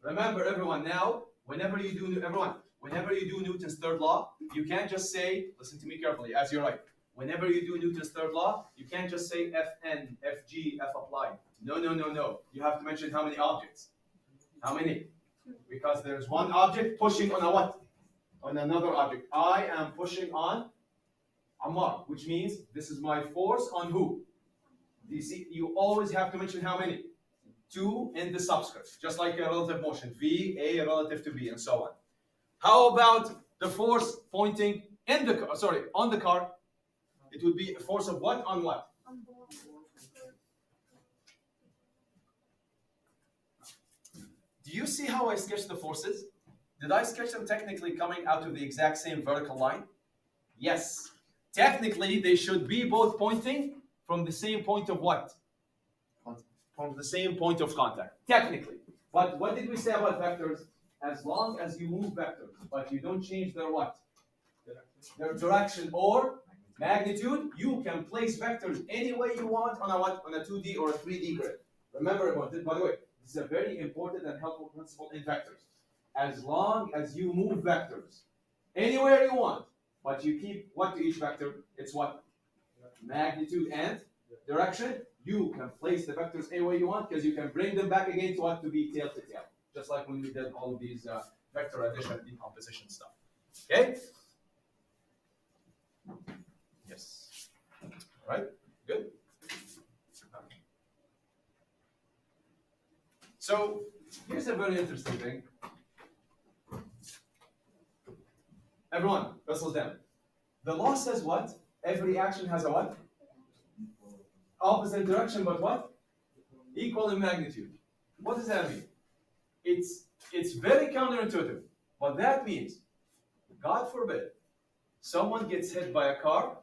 Remember, everyone, now, whenever you do Newton's third law, you can't just say, listen to me carefully, as you write. Whenever you do Newton's third law, you can't just say Fn, Fg, F applied. No. You have to mention how many objects. How many? Because there's one object pushing on a what? On another object. I am pushing on Ammar, which means this is my force on who? You see, you always have to mention how many? 2 in the subscript, just like a relative motion, V, A relative to B, and so on. How about the force pointing in the car, on the car? It would be a force of what on what? On ball. Do you see how I sketched the forces? Did I sketch them technically coming out of the exact same vertical line? Yes. Technically, they should be both pointing from the same point of what? From the same point of contact, technically. But what did we say about vectors? As long as you move vectors, but you don't change their what? Their direction or magnitude, you can place vectors any way you want on a what? On a 2D or a 3D grid. Remember about this, by the way, this is a very important and helpful principle in vectors. As long as you move vectors anywhere you want, but you keep what to each vector? It's what? Magnitude and direction. You can place the vectors any way you want because you can bring them back again to what? To be tail to tail. Just like when we did all of these vector addition decomposition stuff. Okay? Yes. All right? Good? So, here's a very interesting thing. Everyone, pencils down. The law says what? Every action has a what? Opposite direction, but what? Equal in magnitude. What does that mean? It's very counterintuitive, but that means, God forbid, someone gets hit by a car.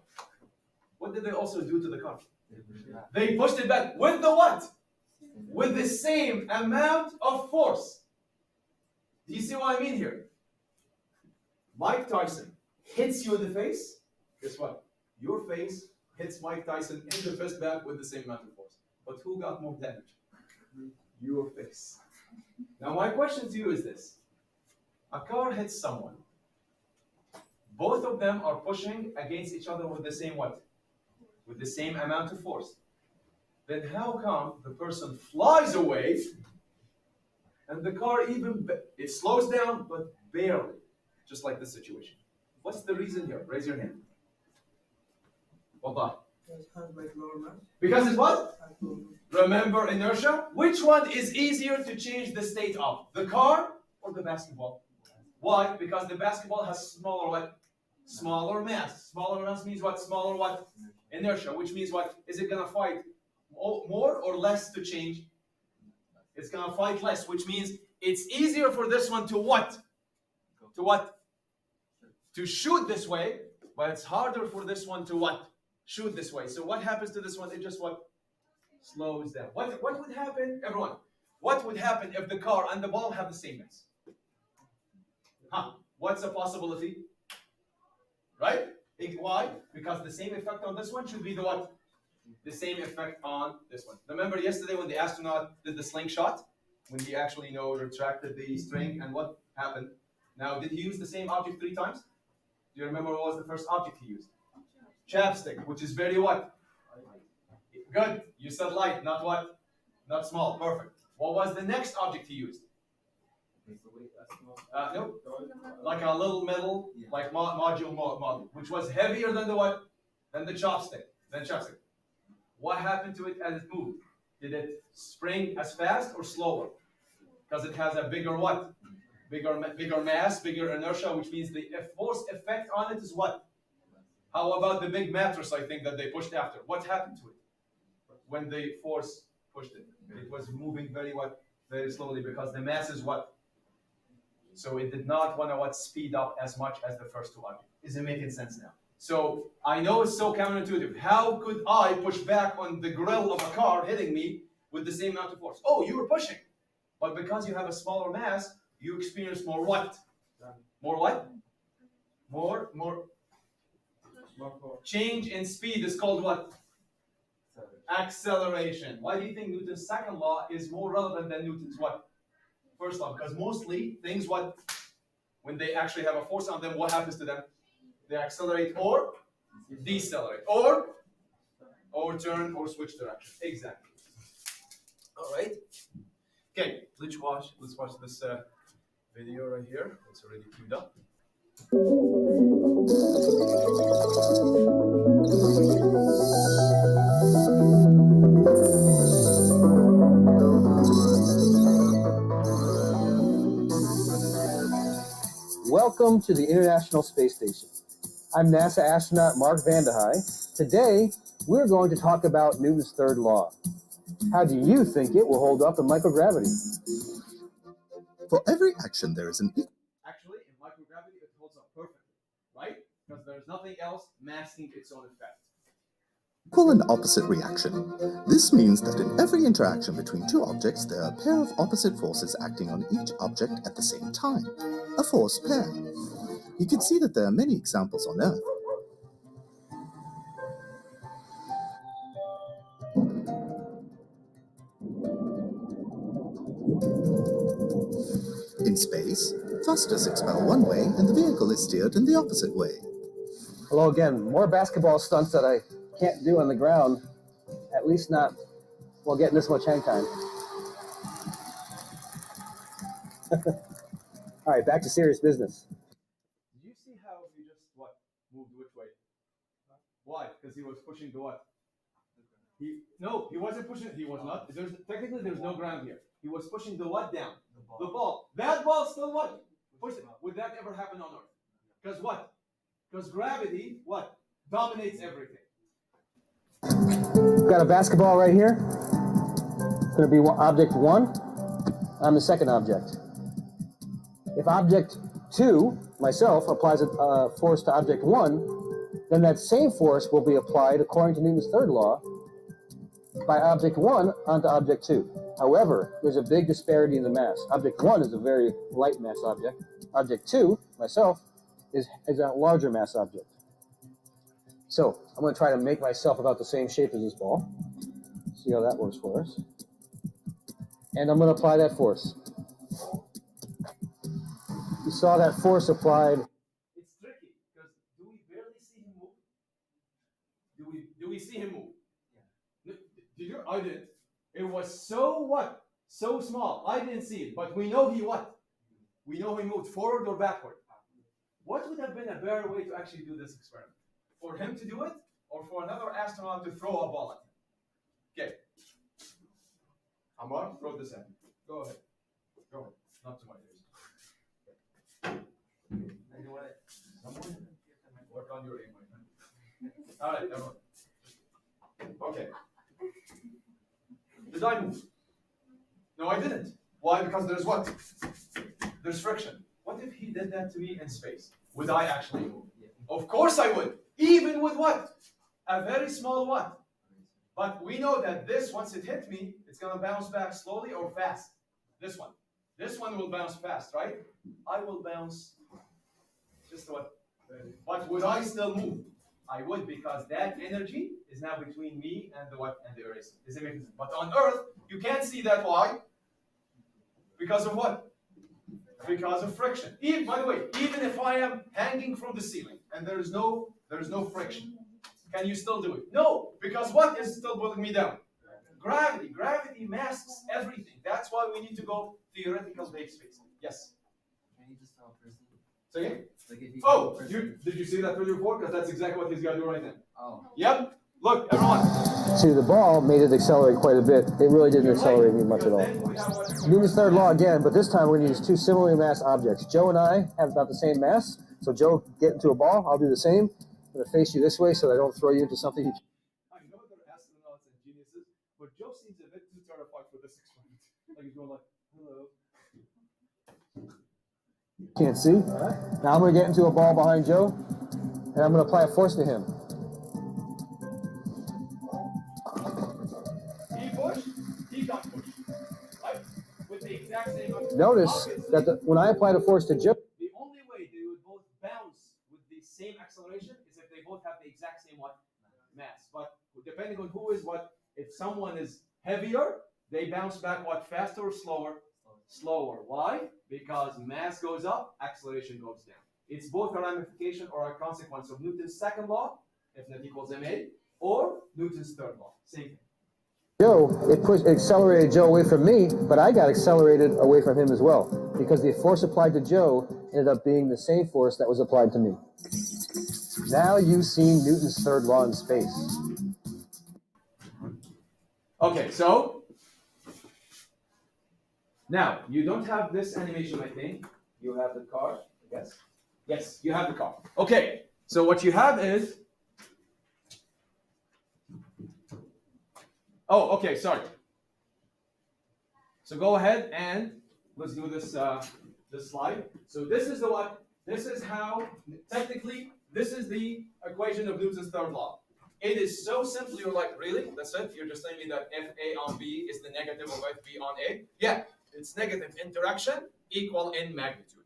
What did they also do to the car? They pushed it back with the what? With the same amount of force. Do you see what I mean here? Mike Tyson hits you in the face. Guess what? Your face hits Mike Tyson in the fist back with the same amount of force. But who got more damage? Your face. Now my question to you is this. A car hits someone. Both of them are pushing against each other with the same what? With the same amount of force. Then how come the person flies away and the car it slows down but barely, just like this situation? What's the reason here? Raise your hand. Wallah. Because it's what? Remember inertia? Which one is easier to change the state of? The car or the basketball? Why? Because the basketball has smaller what? Smaller mass. Smaller mass means what? Smaller what? Inertia, which means what? Is it going to fight more or less to change? It's going to fight less, which means it's easier for this one to what? To what? To shoot this way, but it's harder for this one to what? Shoot this way. So what happens to this one? It just what? Slows down. What would happen, everyone? What would happen if the car and the ball have the same mass? Huh? What's the possibility? Right? Why? Because the same effect on this one should be the what? The same effect on this one. Remember yesterday when the astronaut did the slingshot? When he actually, retracted the string and what happened? Now, did he use the same object 3 times? Do you remember what was the first object he used? Chapstick, which is very what? Good. You said light, not what? Not small. Perfect. What was the next object he used? No. Like a little metal, like module, which was heavier than the what? Than the chopstick. What happened to it as it moved? Did it spring as fast or slower? Because it has a bigger what? Bigger mass, bigger inertia, which means the force effect on it is what? How about the big mattress, I think, that they pushed after? What happened to it? When the force pushed it, it was moving very slowly because the mass is what? So it did not want to speed up as much as the first 2 objects. Is it making sense now? So I know it's so counterintuitive. How could I push back on the grill of a car hitting me with the same amount of force? Oh, you were pushing. But because you have a smaller mass, you experience more what? More what? More. Change in speed is called what? Acceleration. Why do you think Newton's second law is more relevant than Newton's what? First law? Because mostly things what? When they actually have a force on them, what happens to them? They accelerate or decelerate or turn or switch direction. Exactly. All right. Okay, let's watch this video right here. It's already queued up. Welcome to the International Space Station. I'm NASA astronaut Mark Vande Hei. Today, we're going to talk about Newton's third law. How do you think it will hold up in microgravity? For every action, there is an Actually, in microgravity, it holds up perfectly, right? Because because there's nothing else masking its own effect. Call an opposite reaction. This means that in every interaction between two objects, there are a pair of opposite forces acting on each object at the same time. A force pair. You can see that there are many examples on Earth. In space, thrusters expel one way and the vehicle is steered in the opposite way. Hello again. More basketball stunts that I can't do on the ground, at least not while getting this much hang time. All right, back to serious business. Did you see how he just moved which way? Why? Because he was pushing the what? He wasn't pushing. He was not. Technically there's no ground here. He was pushing the what down? The ball. That ball still what? Push it. Would that ever happen on Earth? Because what? Because gravity what? Dominates everything. We've got a basketball right here. It's going to be object 1. I'm the second object. If object 2, myself, applies a force to object 1, then that same force will be applied according to Newton's third law by object 1 onto object 2. However, there's a big disparity in the mass. Object 1 is a very light mass object. Object 2, myself, is a larger mass object. So I'm going to try to make myself about the same shape as this ball. See how that works for us. And I'm going to apply that force. You saw that force applied. It's tricky because do we barely see him move? Do we see him move? Yeah. Did you? I didn't. It was so what? So small. I didn't see it, but we know he what? We know he moved forward or backward. What would have been a better way to actually do this experiment? For him to do it, or for another astronaut to throw a ball at him? Okay. Amar, throw this at me. Go ahead. Go ahead. Not to my ears. Work on your aim, my friend. All right, everyone. Okay. Did I move? No, I didn't. Why? Because there's what? There's friction. What if he did that to me in space? Would I actually move? Of course I would. Even with what? A very small what? But we know that this, once it hit me, it's going to bounce back slowly or fast. This one. This one will bounce fast, right? I will bounce just what? But would I still move? I would, because that energy is now between me and the what? And the eraser. Does it make sense? But on Earth, you can't see that. Why? Because of what? Because of friction. By the way, even if I am hanging from the ceiling and there is no friction, can you still do it? No, because what is still pulling me down? Gravity. Gravity masks everything. That's why we need to go theoretical base space. Yes. Can you just tell a person? Say again? Like if you Oh, did you see that video before? Because that's exactly what he's got to do right now. Oh. Yep. Look, everyone. See, the ball made it accelerate quite a bit. It really didn't accelerate me much at all. Newton's third law again, but this time we're going to use two similarly massed objects. Joe and I have about the same mass. So Joe, get into a ball. I'll do the same. I'm going to face you this way so that I don't throw you into something. I know they're astronauts and geniuses, but Joe seems a bit too terrified for this experiment. Like he's going like, hello. Can't see. Now I'm going to get into a ball behind Joe, and I'm going to apply a force to him. He pushed, he got pushed. Right? With the exact same amount. Notice that when I applied a force to Joe, The only way they would both bounce with the same acceleration is if they both have the exact same what? Mass. But depending on who is what, if someone is heavier, they bounce back what? Faster or slower? Slower. Why? Because mass goes up, acceleration goes down. It's both a ramification or a consequence of Newton's second law, F net equals ma, or Newton's third law. Same thing. Joe, it accelerated Joe away from me, but I got accelerated away from him as well, because the force applied to Joe ended up being the same force that was applied to me. Now you've seen Newton's third law in space. Okay, so now you don't have this animation, I think. You have the car, I guess. Yes, you have the car. Okay, so what you have is. Oh, okay, sorry. So go ahead and let's do this this slide. So this is the what? This is how technically this is the equation of Newton's third law. It is so simple, you're like, really? That's it? You're just telling me that FA on B is the negative of FB on A? Yeah, it's negative interaction equal in magnitude.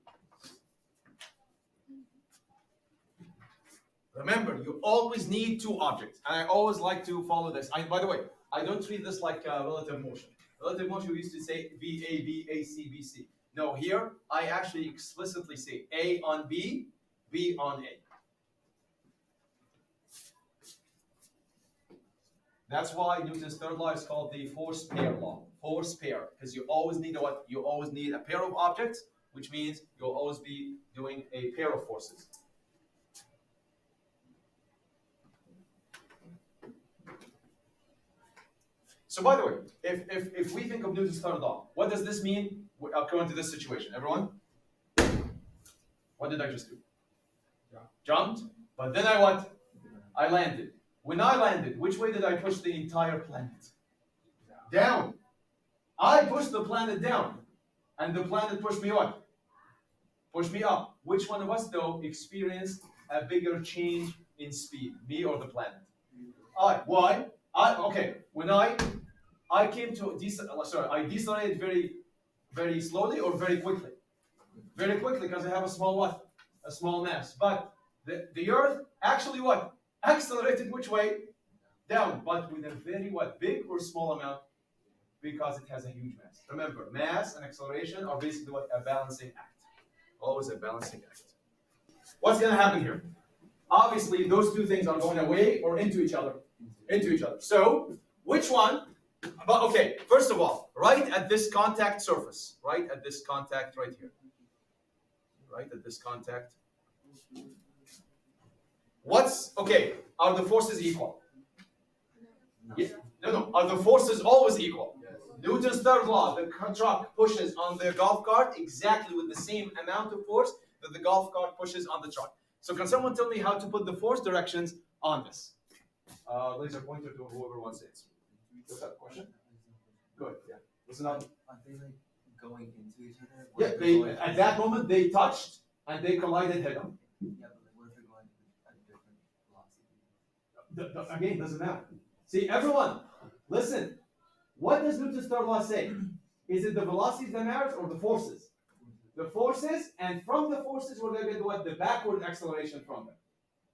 Remember, you always need two objects. And I always like to follow this. By the way, I don't treat this like relative motion. Relative motion, we used to say VAB, AC, BC. No, here, I actually explicitly say A on B, B on A. That's why Newton's third law is called the force pair law. Force pair, because you always need what? You always need a pair of objects, which means you'll always be doing a pair of forces. So by the way, if we think of Newton's third law, what does this mean according to this situation? Everyone? What did I just do? Jumped, but then I what? I landed. When I landed, which way did I push the entire planet? Down. I pushed the planet down, and the planet pushed me what? Pushed me up. Which one of us, though, experienced a bigger change in speed, me or the planet? Why? Okay. When I came to I decelerated very slowly or very quickly? Very quickly, because I have a small what? A small mass. But the Earth actually what? Accelerated which way? Down, but with a very what? Big or small amount? Because it has a huge mass. Remember, mass and acceleration are basically what? A balancing act. Always a balancing act. What's going to happen here? Obviously, those two things are going away or into each other. Into each other. So, which one? But okay, first of all, right at this contact surface, right at this contact right here. Right at this contact. Are the forces equal? Yeah. No. Are the forces always equal? Yes. Newton's third law, the truck pushes on the golf cart exactly with the same amount of force that the golf cart pushes on the truck. So can someone tell me how to put the force directions on this? Laser pointer to whoever wants it. What's that question? Good, yeah. Listen up. Are they like going into each other? Yeah, at that moment they touched and they collided head on. Yeah, but like, what if they're going at different velocities? Again, doesn't matter. See, everyone, listen. What does Newton's third law say? Is it the velocities that matters or the forces? The forces, and from the forces we're going to get what? The backward acceleration from them.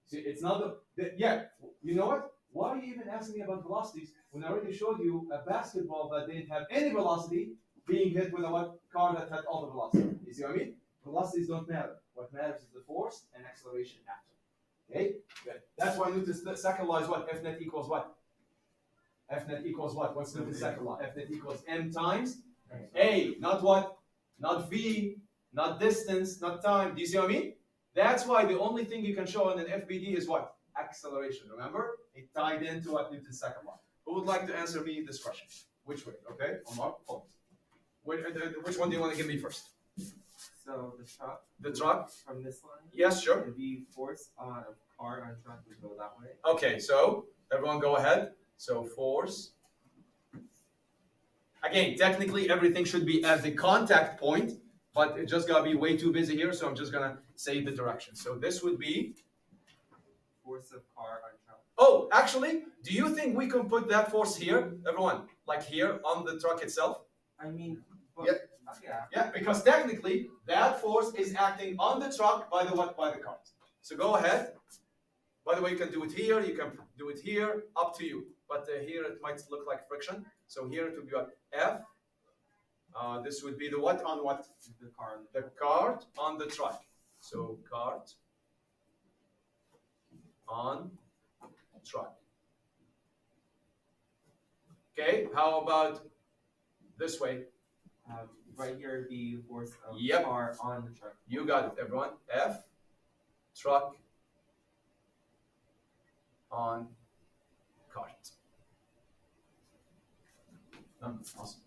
See, it's not yeah, you know what? Why are you even asking me about velocities when I already showed you a basketball that didn't have any velocity being hit with a what? Car that had all the velocity? You see what I mean? Velocities don't matter. What matters is the force and acceleration after. Okay? Good. That's why Newton's second law is what? F net equals what? F net equals what? What's Newton's second law? F net equals m times a. Not what? Not v, not distance, not time. Do you see what I mean? That's why the only thing you can show in an FBD is what? Acceleration. Remember? It tied into what Newton's second law. Who would like to answer me this question? Which way? Okay? Omar? Oh. Which one do you want to give me first? So the truck. The truck? From this line. Yes, sure. It'd be force on a car on a truck would go that way. Okay, so everyone go ahead. So force. Again, technically everything should be at the contact point, but it just gotta be way too busy here, so I'm just gonna say the direction. So this would be Force of car on truck. Oh, actually, do you think we can put that force here, everyone? Like here on the truck itself? I mean, but, Yep. yeah. Yeah, because technically that force is acting on the truck by the what? By the cart. So go ahead. By the way, you can do it here, you can do it here, up to you. But here it might look like friction. So here it would be what? F. This would be the what on what? The car. The cart on the truck. So cart on truck. Okay, how about this way? Right here, the force of Yep. car on the truck. You got it, everyone. F, truck on cart. Awesome.